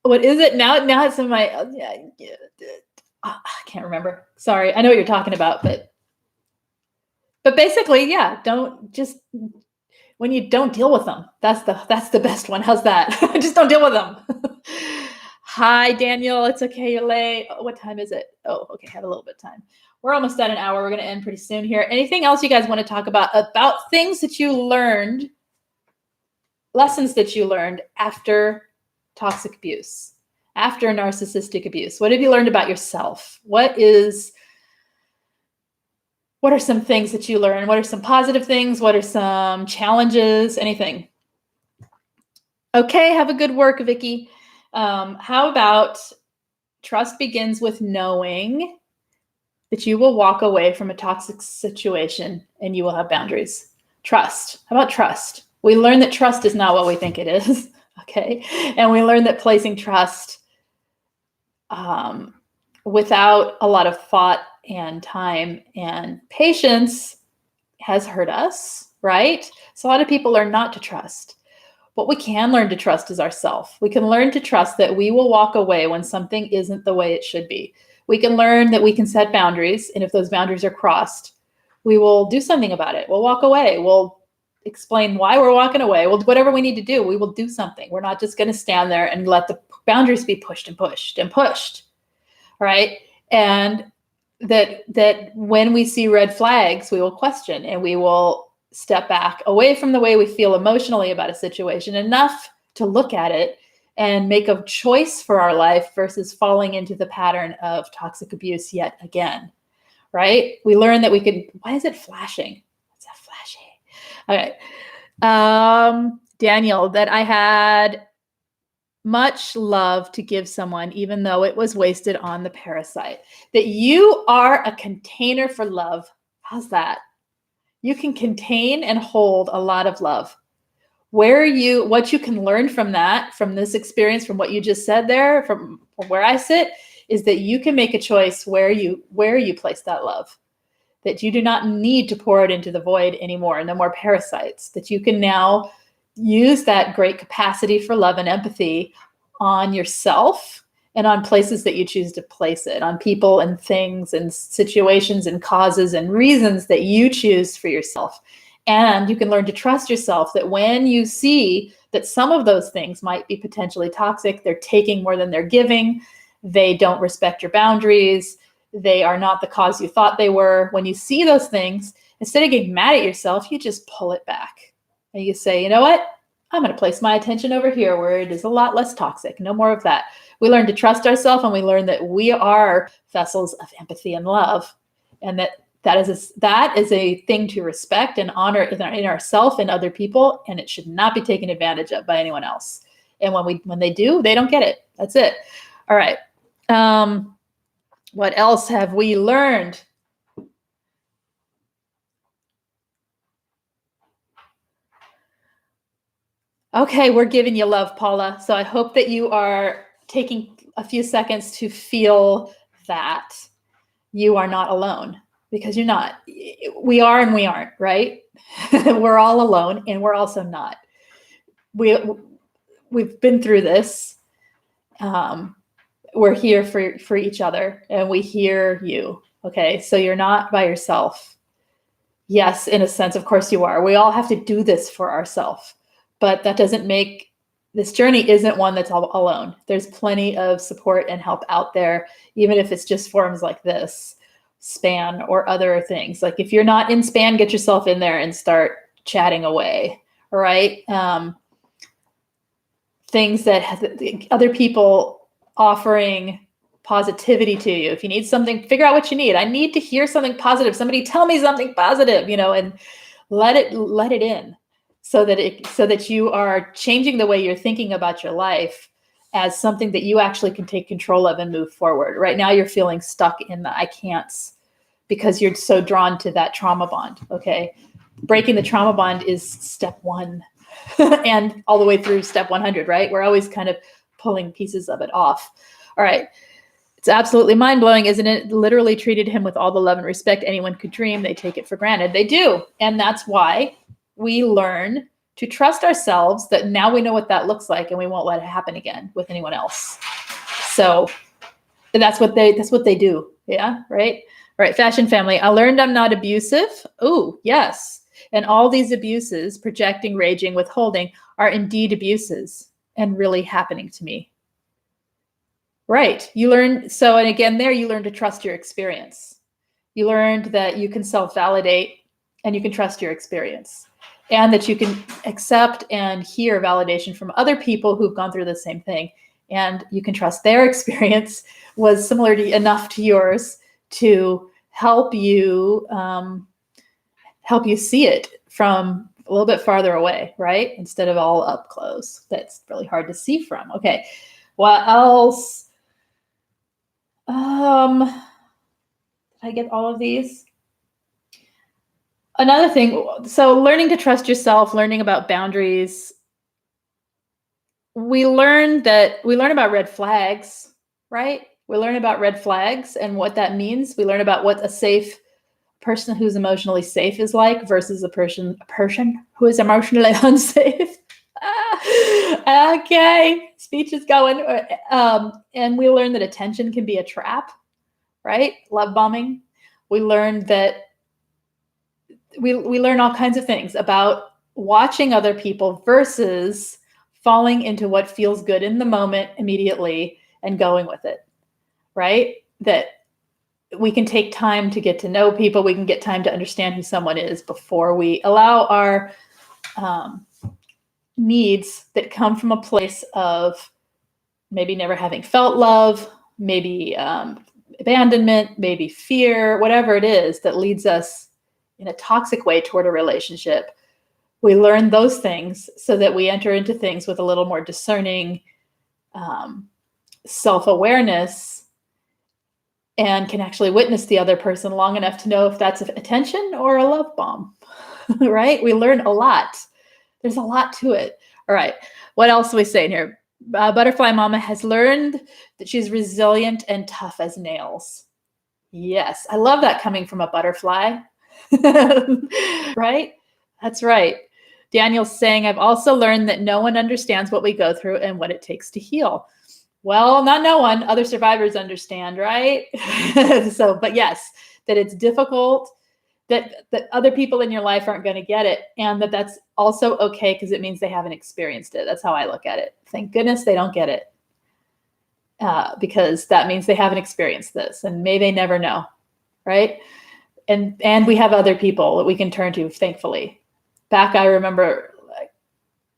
What is it now? Now it's in my, I can't remember. Sorry. I know what you're talking about, but basically, yeah, when you don't deal with them, that's the best one. How's that? Just don't deal with them. Hi, Daniel. It's okay. You're late. Oh, what time is it? Oh, okay. Have a little bit of time. We're almost at an hour. We're going to end pretty soon here. Anything else you guys want to talk about things that you learned, lessons that you learned after toxic abuse, after narcissistic abuse? What have you learned about yourself? What are some things that you learned? What are some positive things? What are some challenges? Anything? Okay. Have a good work, Vicky. How about trust begins with knowing that you will walk away from a toxic situation and you will have boundaries. Trust. How about trust? We learn that trust is not what we think it is. Okay. And we learn that placing trust without a lot of thought and time and patience has hurt us, right? So a lot of people learn not to trust. What we can learn to trust is ourself. We can learn to trust that we will walk away when something isn't the way it should be. We can learn that we can set boundaries, and if those boundaries are crossed, we will do something about it. We'll walk away. We'll explain why we're walking away. We'll do whatever we need to do. We will do something. We're not just going to stand there and let the boundaries be pushed and pushed and pushed, right? And that when we see red flags, we will question and we will step back away from the way we feel emotionally about a situation enough to look at it and make a choice for our life versus falling into the pattern of toxic abuse yet again, right? We learn that we could, why is it flashing? What's that flashing? Okay. Daniel, that I had much love to give someone, even though it was wasted on the parasite. That you are a container for love. How's that? You can contain and hold a lot of love. What you can learn from that, from this experience, from what you just said there, from where I sit, is that you can make a choice where you place that love. That you do not need to pour it into the void anymore, no more parasites. That you can now use that great capacity for love and empathy on yourself and on places that you choose to place it, on people and things and situations and causes and reasons that you choose for yourself. And you can learn to trust yourself, that when you see that some of those things might be potentially toxic, they're taking more than they're giving, they don't respect your boundaries, they are not the cause you thought they were. When you see those things, instead of getting mad at yourself, you just pull it back. And you say, you know what? I'm going to place my attention over here where it is a lot less toxic. No more of that. We learn to trust ourselves, and we learn that we are vessels of empathy and love. And that is a thing to respect and honor in ourselves and other people, and it should not be taken advantage of by anyone else. And when they do, they don't get it. That's it. All right. What else have we learned? Okay, we're giving you love, Paula. So I hope that you are taking a few seconds to feel that you are not alone, because you're not. We are and we aren't, right? We're all alone, and we're also not. We've been through this. We're here for each other, and we hear you. Okay, so you're not by yourself. Yes, in a sense, of course you are. We all have to do this for ourselves, but that doesn't make this journey isn't one that's all alone. There's plenty of support and help out there, even if it's just forums like this, Span or other things. Like if you're not in Span, get yourself in there and start chatting away. All right. Things that other people offering positivity to you. If you need something, figure out what you need. I need to hear something positive. Somebody tell me something positive, and let it in, so that you are changing the way you're thinking about your life as something that you actually can take control of and move forward. Right now you're feeling stuck in the I can'ts because you're so drawn to that trauma bond. Okay. Breaking the trauma bond is step 1 and all the way through step 100, right? We're always kind of pulling pieces of it off. All right. It's absolutely mind-blowing, isn't it? Literally treated him with all the love and respect anyone could dream. They take it for granted. They do. And that's why we learn to trust ourselves, that now we know what that looks like, and we won't let it happen again with anyone else. So that's what they do. Yeah. Right. All right. Fashion family. I learned I'm not abusive. Oh, yes. And all these abuses, projecting, raging, withholding, are indeed abuses and really happening to me. Right. You learn. So, and again, there you learn to trust your experience. You learned that you can self-validate and you can trust your experience, and that you can accept and hear validation from other people who've gone through the same thing. And you can trust their experience was similar enough to yours to help you see it from a little bit farther away, right? Instead of all up close. That's really hard to see from. Okay. What else? Did I get all of these? Another thing, so learning to trust yourself, learning about boundaries. We learn about red flags, right? We learn about red flags and what that means. We learn about what a safe person who's emotionally safe is like versus a person who is emotionally unsafe. Okay, speech is going. And we learn that attention can be a trap, right? Love bombing. We learn that we learn all kinds of things about watching other people versus falling into what feels good in the moment immediately and going with it, right? That we can take time to get to know people. We can get time to understand who someone is before we allow our needs that come from a place of maybe never having felt love, maybe abandonment, maybe fear, whatever it is that leads us in a toxic way toward a relationship. We learn those things so that we enter into things with a little more discerning self-awareness and can actually witness the other person long enough to know if that's attention or a love bomb, right? We learn a lot. There's a lot to it. All right. What else are we saying here? Butterfly Mama has learned that she's resilient and tough as nails. Yes. I love that coming from a butterfly. Right? That's right. Daniel's saying, I've also learned that no one understands what we go through and what it takes to heal. Well, not no one. Other survivors understand, right? So, but yes, that it's difficult, that other people in your life aren't going to get it, and that's also okay because it means they haven't experienced it. That's how I look at it. Thank goodness they don't get it, because that means they haven't experienced this, and may they never know, right? And we have other people that we can turn to, thankfully. Back, I remember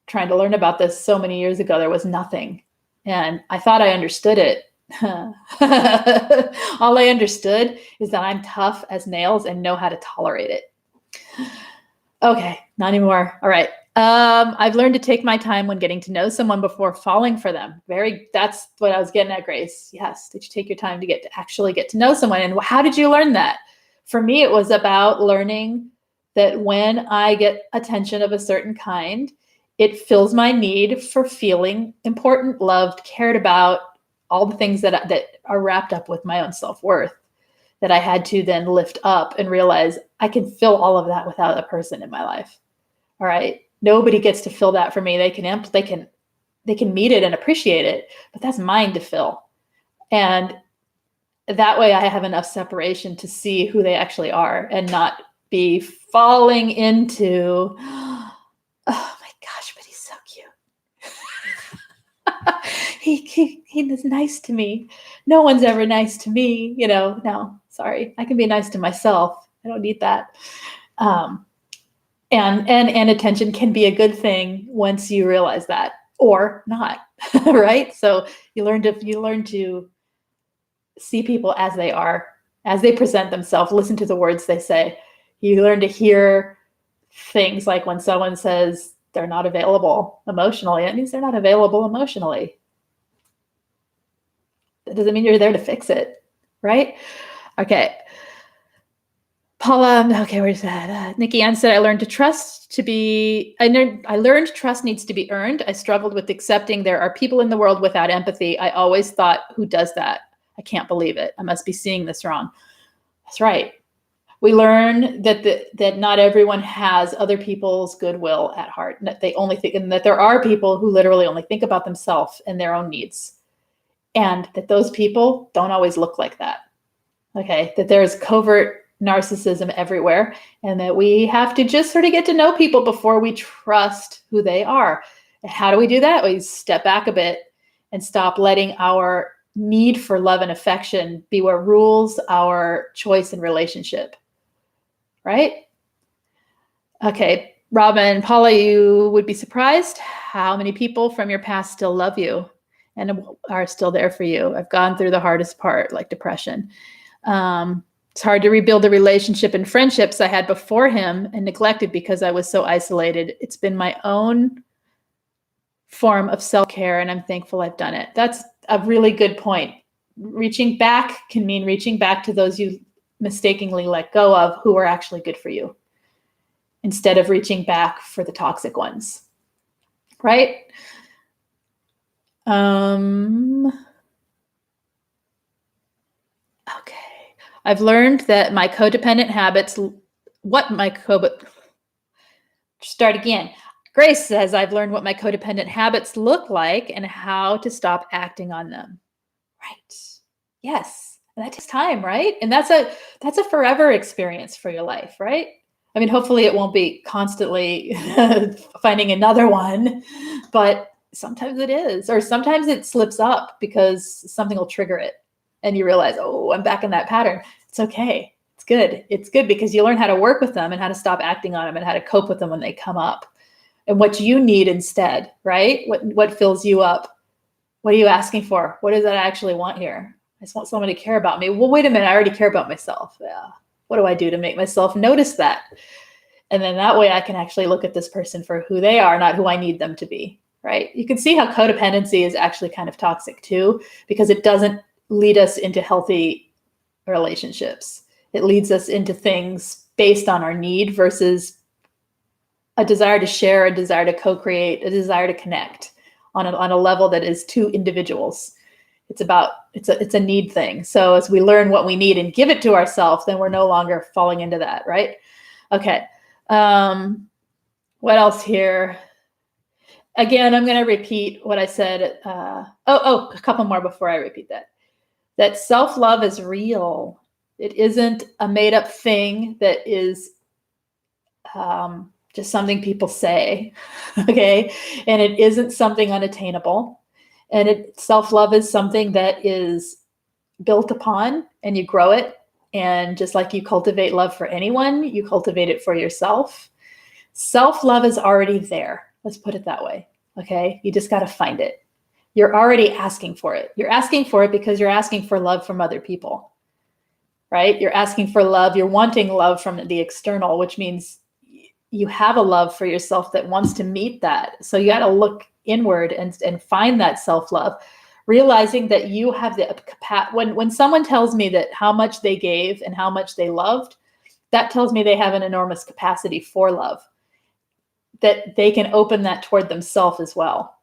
trying to learn about this so many years ago. There was nothing. And I thought I understood it. All I understood is that I'm tough as nails and know how to tolerate it. Okay, not anymore. All right. I've learned to take my time when getting to know someone before falling for them. That's what I was getting at, Grace. Yes. Did you take your time to actually get to know someone? And how did you learn that? For me, it was about learning that when I get attention of a certain kind, it fills my need for feeling important, loved, cared about, all the things that are wrapped up with my own self-worth, that I had to then lift up and realize I can fill all of that without a person in my life. All right. Nobody gets to fill that for me. They can meet it and appreciate it, but that's mine to fill. And that way I have enough separation to see who they actually are and not be falling into, oh my gosh, but he's so cute. He is nice to me. No one's ever nice to me. No, sorry. I can be nice to myself. I don't need that. And attention can be a good thing once you realize that, or not, right? So you learn to see people as they are, as they present themselves, listen to the words they say. You learn to hear things like when someone says they're not available emotionally, it means they're not available emotionally. That doesn't mean you're there to fix it, right? Okay. Paula, okay, where's that? Nikki Ann said, I learned trust needs to be earned. I struggled with accepting there are people in the world without empathy. I always thought, who does that? I can't believe it. I must be seeing this wrong. That's right. We learn that not everyone has other people's goodwill at heart, and that they only think, and that there are people who literally only think about themselves and their own needs, and that those people don't always look like that. Okay, that there's covert narcissism everywhere, and that we have to just sort of get to know people before we trust who they are. And how do we do that? We step back a bit and stop letting our need for love and affection be what rules our choice in relationship. Right? Okay, Robin, Paula, you would be surprised how many people from your past still love you and are still there for you. I've gone through the hardest part, like depression. It's hard to rebuild the relationship and friendships I had before him and neglected because I was so isolated. It's been my own form of self-care, and I'm thankful I've done it. That's a really good point. Reaching back can mean reaching back to those you mistakenly let go of who are actually good for you, instead of reaching back for the toxic ones, right? Okay. I've learned that my codependent habits, start again. Grace says, I've learned what my codependent habits look like and how to stop acting on them. Right. Yes. And that takes time, right? And that's a forever experience for your life, right? I mean, hopefully it won't be constantly finding another one, but sometimes it is, or sometimes it slips up because something will trigger it and you realize, oh, I'm back in that pattern. It's okay. It's good. It's good because you learn how to work with them and how to stop acting on them and how to cope with them when they come up and what you need instead, right? What fills you up? What are you asking for? What is it I actually want here? I just want someone to care about me. Well, wait a minute. I already care about myself. Yeah. What do I do to make myself notice that? And then that way I can actually look at this person for who they are, not who I need them to be, right? You can see how codependency is actually kind of toxic too, because it doesn't lead us into healthy relationships. It leads us into things based on our need versus a desire to share, a desire to co-create, a desire to connect on a level that is two individuals. It's a need thing. So as we learn what we need and give it to ourselves, then we're no longer falling into that, right? Okay. What else here? Again, I'm going to repeat what I said. A couple more before I repeat that. That self-love is real. It isn't a made-up thing that is just something people say, okay? And it isn't something unattainable. And self-love is something that is built upon, and you grow it. And just like you cultivate love for anyone, you cultivate it for yourself. Self-love is already there. Let's put it that way, okay? You just got to find it. You're already asking for it. You're asking for it because you're asking for love from other people, right? You're asking for love. You're wanting love from the external, which means you have a love for yourself that wants to meet that. So you got to look inward and find that self-love, realizing that you have the capacity. When someone tells me that how much they gave and how much they loved, that tells me they have an enormous capacity for love, that they can open that toward themselves as well.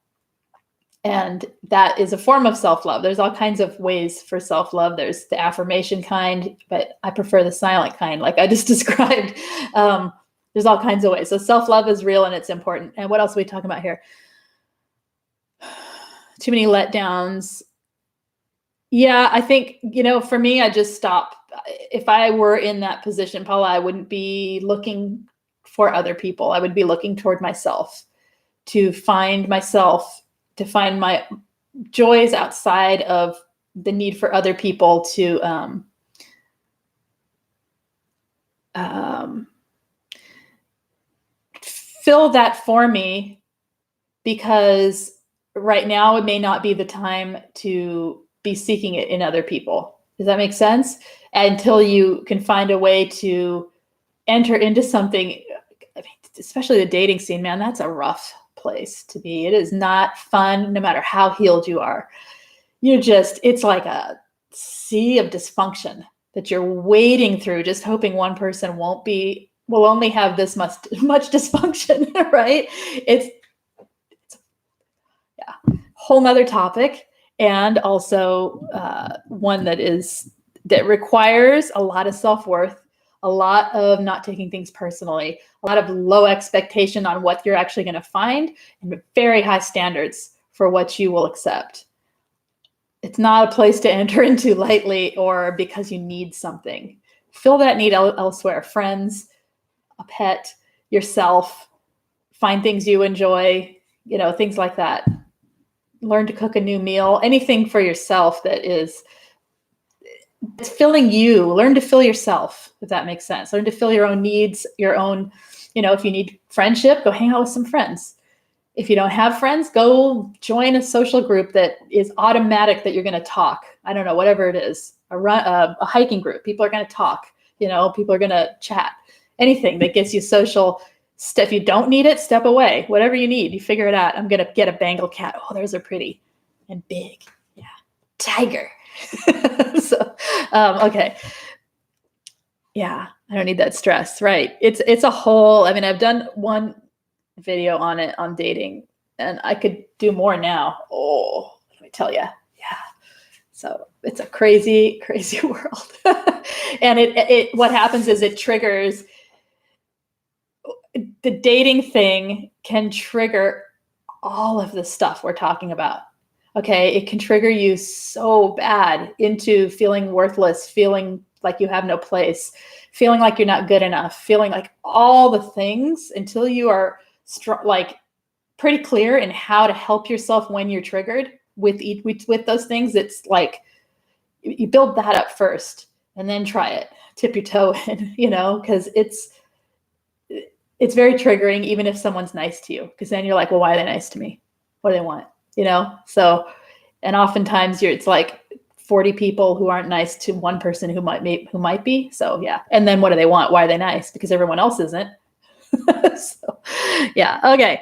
And that is a form of self-love. There's all kinds of ways for self-love. There's the affirmation kind, but I prefer the silent kind, like I just described. There's all kinds of ways. So self-love is real and it's important. And what else are we talking about here? Too many letdowns. Yeah, I think, for me, I just stop. If I were in that position, Paula, I wouldn't be looking for other people. I would be looking toward myself, to find myself, to find my joys outside of the need for other people to fill that for me, because right now it may not be the time to be seeking it in other people. Does that make sense? Until you can find a way to enter into something, especially the dating scene, man, that's a rough place to be. It is not fun, no matter how healed you are. It's like a sea of dysfunction that you're wading through, just hoping one person will only have this much dysfunction, right? It's whole nother topic, and also one that requires a lot of self-worth, a lot of not taking things personally, a lot of low expectation on what you're actually going to find, and very high standards for what you will accept. It's not a place to enter into lightly or because you need something. Fill that need elsewhere. Friends, a pet, yourself, find things you enjoy, things like that. Learn to cook a new meal, anything for yourself that is it's filling you. Learn to fill yourself, if that makes sense. Learn to fill your own needs, your own, if you need friendship, go hang out with some friends. If you don't have friends, go join a social group that is automatic that you're going to talk. I don't know, whatever it is, a hiking group. People are going to talk, people are going to chat. Anything that gets you social. If you don't need it, step away. Whatever you need, you figure it out. I'm going to get a Bengal cat. Oh, those are pretty and big. Yeah. Tiger. So, okay. Yeah, I don't need that stress. Right. It's a whole, I've done one video on it, on dating, and I could do more now. Oh, let me tell you. Yeah. So it's a crazy, crazy world. And what happens is it triggers, the dating thing can trigger all of the stuff we're talking about. Okay. It can trigger you so bad into feeling worthless, feeling like you have no place, feeling like you're not good enough, feeling like all the things, until you are pretty clear in how to help yourself when you're triggered with those things. It's like you build that up first and then try it, tip your toe in, because it's very triggering, even if someone's nice to you, because then you're like, well, why are they nice to me? What do they want? So, and oftentimes it's like 40 people who aren't nice to one person who might be. So yeah. And then what do they want? Why are they nice? Because everyone else isn't. So yeah. Okay.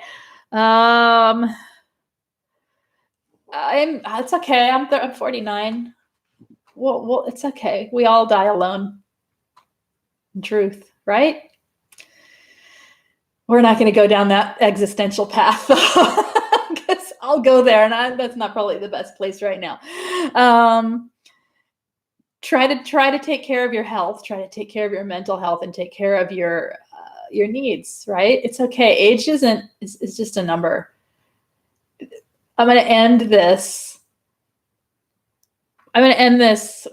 It's okay. I'm 49. Well, it's okay. We all die alone. Truth, right? We're not going to go down that existential path, because I'll go there, and that's not probably the best place right now. Try to take care of your health. Try to take care of your mental health, and take care of your needs. Right? It's okay. Age is just a number. I'm going to end this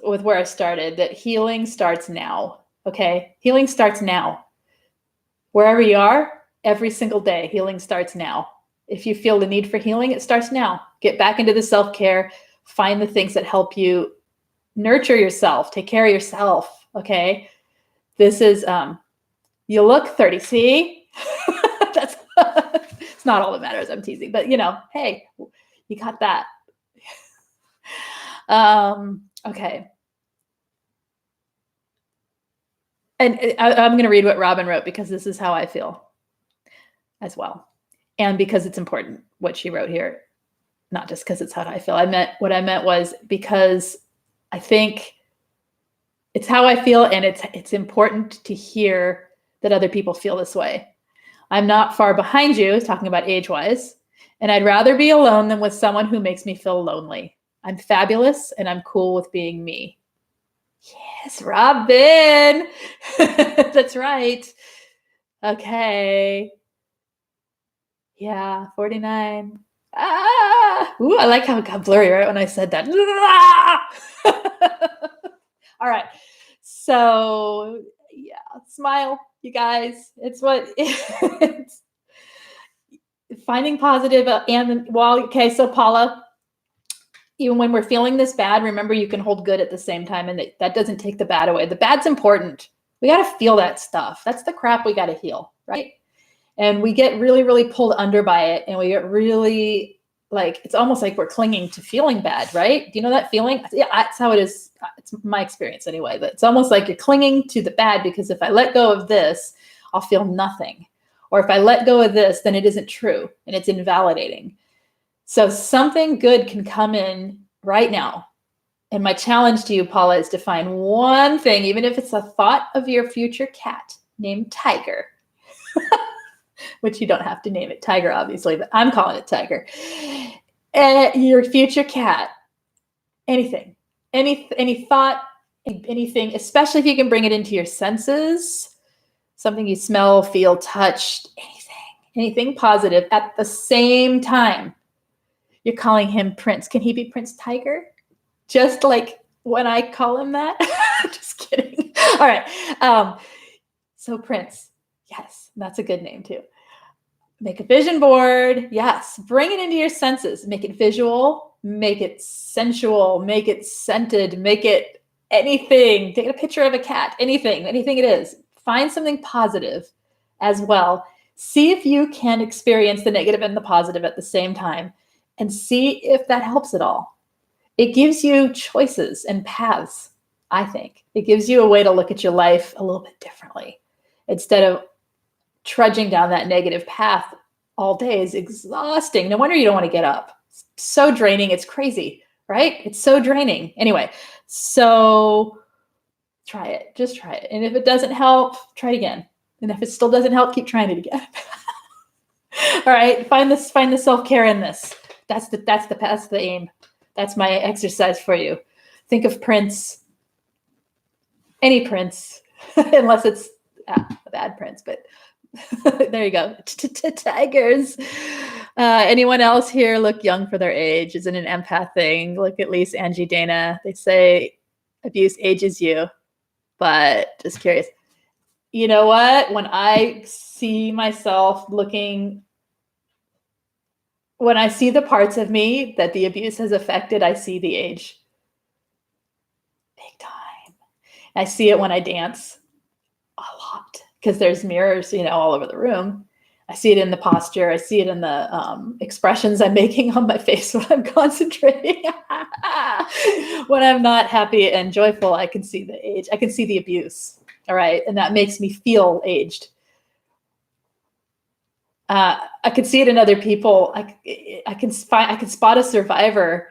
with where I started, that healing starts now. Okay? Healing starts now. Wherever you are, every single day, healing starts now. If you feel the need for healing, it starts now. Get back into the self-care. Find the things that help you nurture yourself. Take care of yourself. Okay? This is, you look 30. See? That's it's not all that matters. I'm teasing. But, hey, you got that. Okay. And I'm going to read what Robin wrote, because this is how I feel as well. And because it's important what she wrote here, not just because it's how I feel. What I meant was because I think it's how I feel, and it's important to hear that other people feel this way. I'm not far behind you, talking about age-wise, and I'd rather be alone than with someone who makes me feel lonely. I'm fabulous, and I'm cool with being me. Yes, Robin. That's right. Okay. Yeah, 49. Ooh, I like how it got blurry right when I said that. All right. So, yeah, smile, you guys. It's finding positive. Okay, so Paula, even when we're feeling this bad, remember you can hold good at the same time, and that doesn't take the bad away. The bad's important. We got to feel that stuff. That's the crap we got to heal, right? And we get really, really pulled under by it, and we get really, it's almost like we're clinging to feeling bad, right? Do you know that feeling? Yeah, that's how it is. It's my experience anyway. But it's almost like you're clinging to the bad, because if I let go of this, I'll feel nothing. Or if I let go of this, then it isn't true, and it's invalidating. So something good can come in right now. And my challenge to you, Paula, is to find one thing, even if it's a thought of your future cat named Tiger, which you don't have to name it Tiger, obviously, but I'm calling it Tiger. Your future cat, anything, any thought, anything, especially if you can bring it into your senses, something you smell, feel, touch, anything positive at the same time. You're calling him Prince. Can he be Prince Tiger? Just like when I call him that? Just kidding. All right. So Prince. Yes, that's a good name too. Make a vision board. Yes. Bring it into your senses. Make it visual. Make it sensual. Make it scented. Make it anything. Take a picture of a cat. Anything it is. Find something positive as well. See if you can experience the negative and the positive at the same time, and see if that helps at all. It gives you choices and paths, I think. It gives you a way to look at your life a little bit differently. Instead of trudging down that negative path all day is exhausting. No wonder you don't want to get up. It's so draining. It's crazy, right? It's so draining. Anyway, so try it. Just try it. And if it doesn't help, try it again. And if it still doesn't help, keep trying it again. All right. Find the self-care in this. That's the aim. That's my exercise for you. Think of Prince, any Prince, unless it's a bad Prince, but there you go. Tigers. Anyone else here look young for their age? Is it an empath thing? Look at Lise, Angie, Dana. They say abuse ages you, but just curious. You know what? When I see myself when I see the parts of me that the abuse has affected, I see the age. Big time. I see it when I dance a lot, because there's mirrors, all over the room. I see it in the posture. I see it in the expressions I'm making on my face when I'm concentrating. When I'm not happy and joyful, I can see the age. I can see the abuse. All right. And that makes me feel aged. I I could see it in other people. I can spot a survivor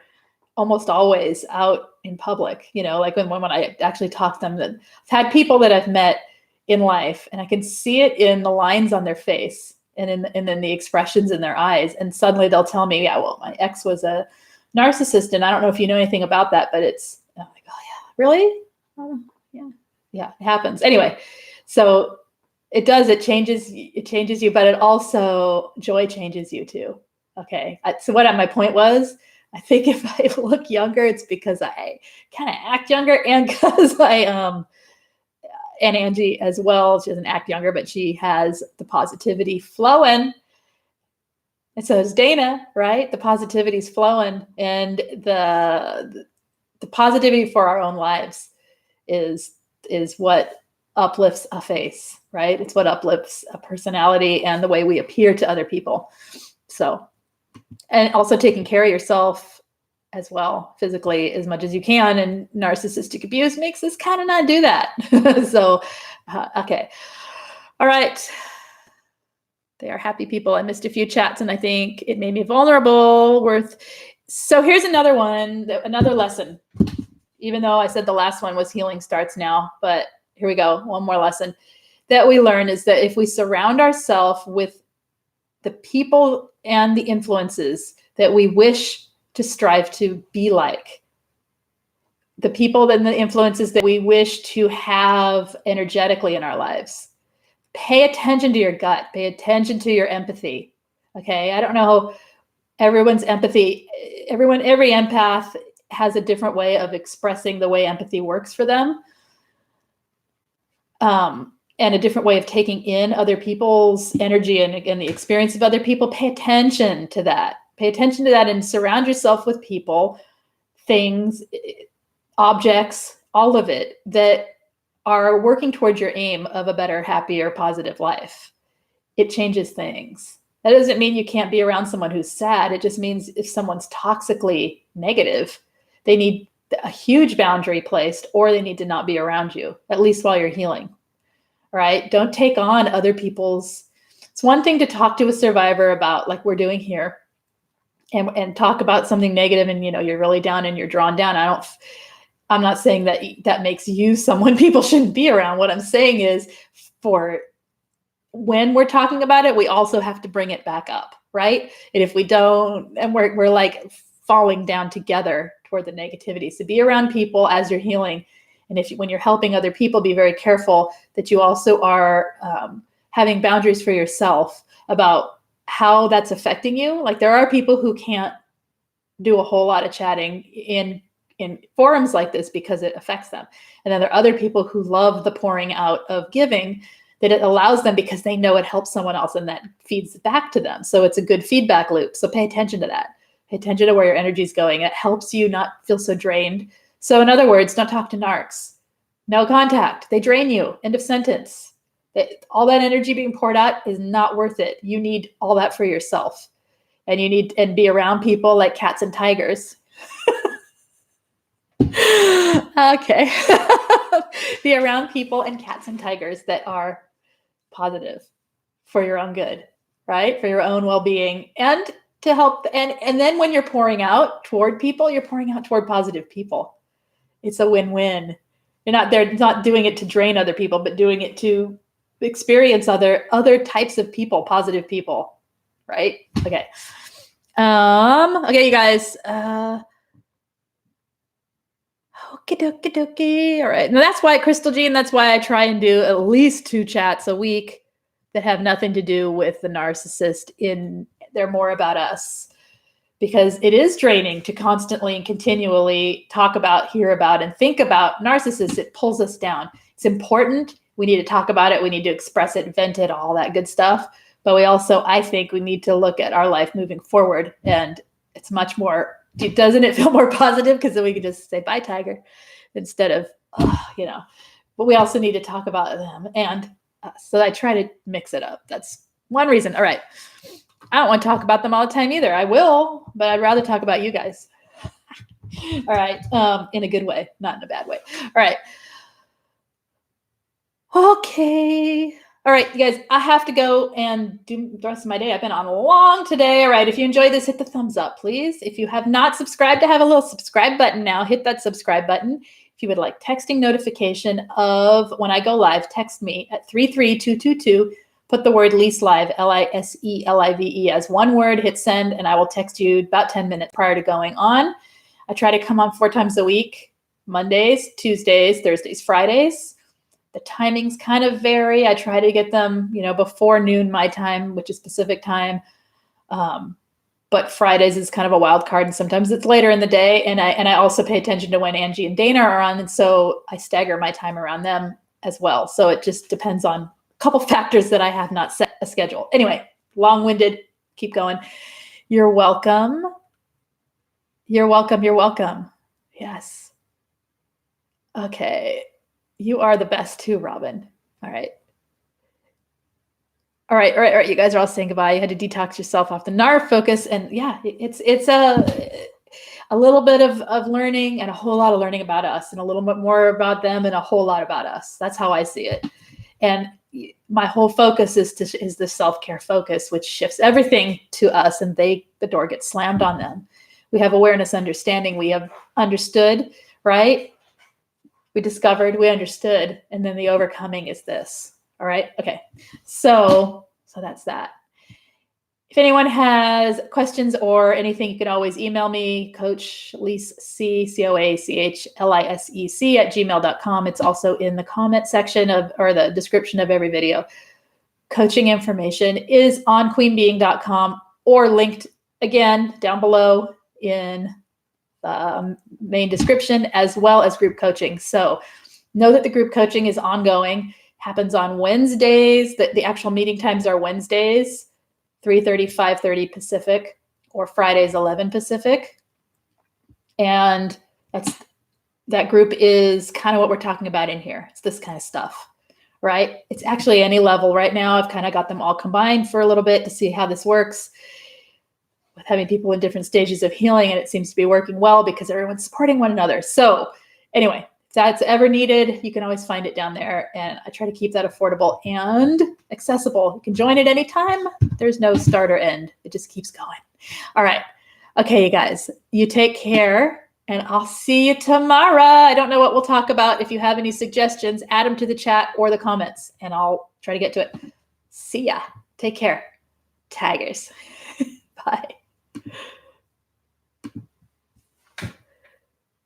almost always out in public, like when I actually talk to them. That I've had people that I've met in life, and I can see it in the lines on their face and then the expressions in their eyes. And suddenly they'll tell me, yeah, well, my ex was a narcissist, and I don't know if you know anything about that, but I'm like, oh yeah, really? Oh, yeah, it happens. Anyway, so it does, it changes you, but it also, joy changes you too. Okay. So what my point was, I think if I look younger, it's because I kind of act younger, and because and Angie as well, she doesn't act younger, but she has the positivity flowing. And so is Dana, right? The positivity's flowing, and the positivity for our own lives is what uplifts a face, right? It's what uplifts a personality and the way we appear to other people. So, and also taking care of yourself as well, physically, as much as you can. And narcissistic abuse makes us kind of not do that. So, okay. All right. They are happy people. I missed a few chats, and I think it made me vulnerable. So here's another one, another lesson. Even though I said the last one was healing starts now, but here we go. One more lesson that we learn is that if we surround ourselves with the people and the influences that we wish to strive to be like, the people and the influences that we wish to have energetically in our lives, pay attention to your gut, pay attention to your empathy. Okay. I don't know everyone's empathy. Every empath has a different way of expressing the way empathy works for them. And a different way of taking in other people's energy and the experience of other people. Pay attention to that. Pay attention to that and surround yourself with people, things, objects, all of it that are working towards your aim of a better, happier, positive life. It changes things. That doesn't mean you can't be around someone who's sad. It just means if someone's toxically negative, they need a huge boundary placed, or they need to not be around you, at least while you're healing. All right. Don't take on other people's. It's one thing to talk to a survivor about, like we're doing here, and talk about something negative, and you're really down and you're drawn down. I'm not saying that makes you someone people shouldn't be around. What I'm saying is, for when we're talking about it, we also have to bring it back up, right? And if we don't, and we're like falling down together toward the negativity. So be around people as you're healing. And when you're helping other people, be very careful that you also are having boundaries for yourself about how that's affecting you. Like, there are people who can't do a whole lot of chatting in forums like this because it affects them. And then there are other people who love the pouring out of giving, that it allows them because they know it helps someone else, and that feeds back to them. So it's a good feedback loop. So pay attention to that. Pay attention to where your energy is going. It helps you not feel so drained. So in other words, don't talk to narcs. No contact. They drain you. End of sentence. All that energy being poured out is not worth it. You need all that for yourself. And you need and be around people like cats and tigers. Okay. Be around people and cats and tigers that are positive for your own good, right? For your own well-being, and to help. And then when you're pouring out toward people, you're pouring out toward positive people. It's a win-win. They're not doing it to drain other people, but doing it to experience other types of people, positive people, right? Okay. Okay, you guys. Okie dokie dokie. All right. And that's why, Crystal Jean, that's why I try and do at least 2 chats a week that have nothing to do with the narcissist. They're more about us, because it is draining to constantly and continually talk about, hear about, and think about narcissists. It pulls us down. It's important. We need to talk about it. We need to express it, vent it, all that good stuff. But we also, I think, we need to look at our life moving forward. And it's much more, doesn't it feel more positive? Because then we can just say, bye, tiger, instead of, but we also need to talk about them. And so I try to mix it up. That's one reason. All right. I don't want to talk about them all the time either. I will, but I'd rather talk about you guys. All right. In a good way, not in a bad way. All right. Okay. All right, you guys, I have to go and do the rest of my day. I've been on long today. All right, if you enjoyed this, hit the thumbs up, please. If you have not subscribed, I have a little subscribe button now. Hit that subscribe button. If you would like texting notification of when I go live, text me at 33222. Put the word Lise Live, Liselive, as one word, hit send, and I will text you about 10 minutes prior to going on. I try to come on 4 times a week, Mondays, Tuesdays, Thursdays, Fridays. The timings kind of vary. I try to get them, before noon my time, which is Pacific time. But Fridays is kind of a wild card, and sometimes it's later in the day. And I also pay attention to when Angie and Dana are on, and so I stagger my time around them as well. So it just depends on a couple factors that I have not set a schedule. Anyway, long-winded. Keep going. You're welcome. You're welcome. You're welcome. Yes. Okay. You are the best too, Robin. All right. All right. You guys are all saying goodbye. You had to detox yourself off the NAR focus. And yeah, it's a little bit of learning and a whole lot of learning about us and a little bit more about them and a whole lot about us. That's how I see it. And my whole focus is the self-care focus, which shifts everything to us, and the door gets slammed on them. We have awareness, understanding. We have understood, right? We discovered, we understood, and then the overcoming is this. All right. Okay. So that's that. If anyone has questions or anything, you can always email me, Coach Lise, COACHLISEC @gmail.com. It's also in the comment section or the description of every video. Coaching information is on queenbeing.com or linked again down below in the main description, as well as group coaching. So know that the group coaching is ongoing, happens on Wednesdays. The actual meeting times are Wednesdays, 3:30, 5:30 Pacific, or Fridays, 11 Pacific. And that group is kind of what we're talking about in here. It's this kind of stuff, right? It's actually any level right now. I've kind of got them all combined for a little bit to see how this works with having people in different stages of healing, and it seems to be working well because everyone's supporting one another. So anyway, if that's ever needed, you can always find it down there, and I try to keep that affordable and accessible. You can join at any time. There's no start or end. It just keeps going. All right. Okay, you guys, you take care, and I'll see you tomorrow. I don't know what we'll talk about. If you have any suggestions, add them to the chat or the comments, and I'll try to get to it. See ya. Take care. Taggers. Bye.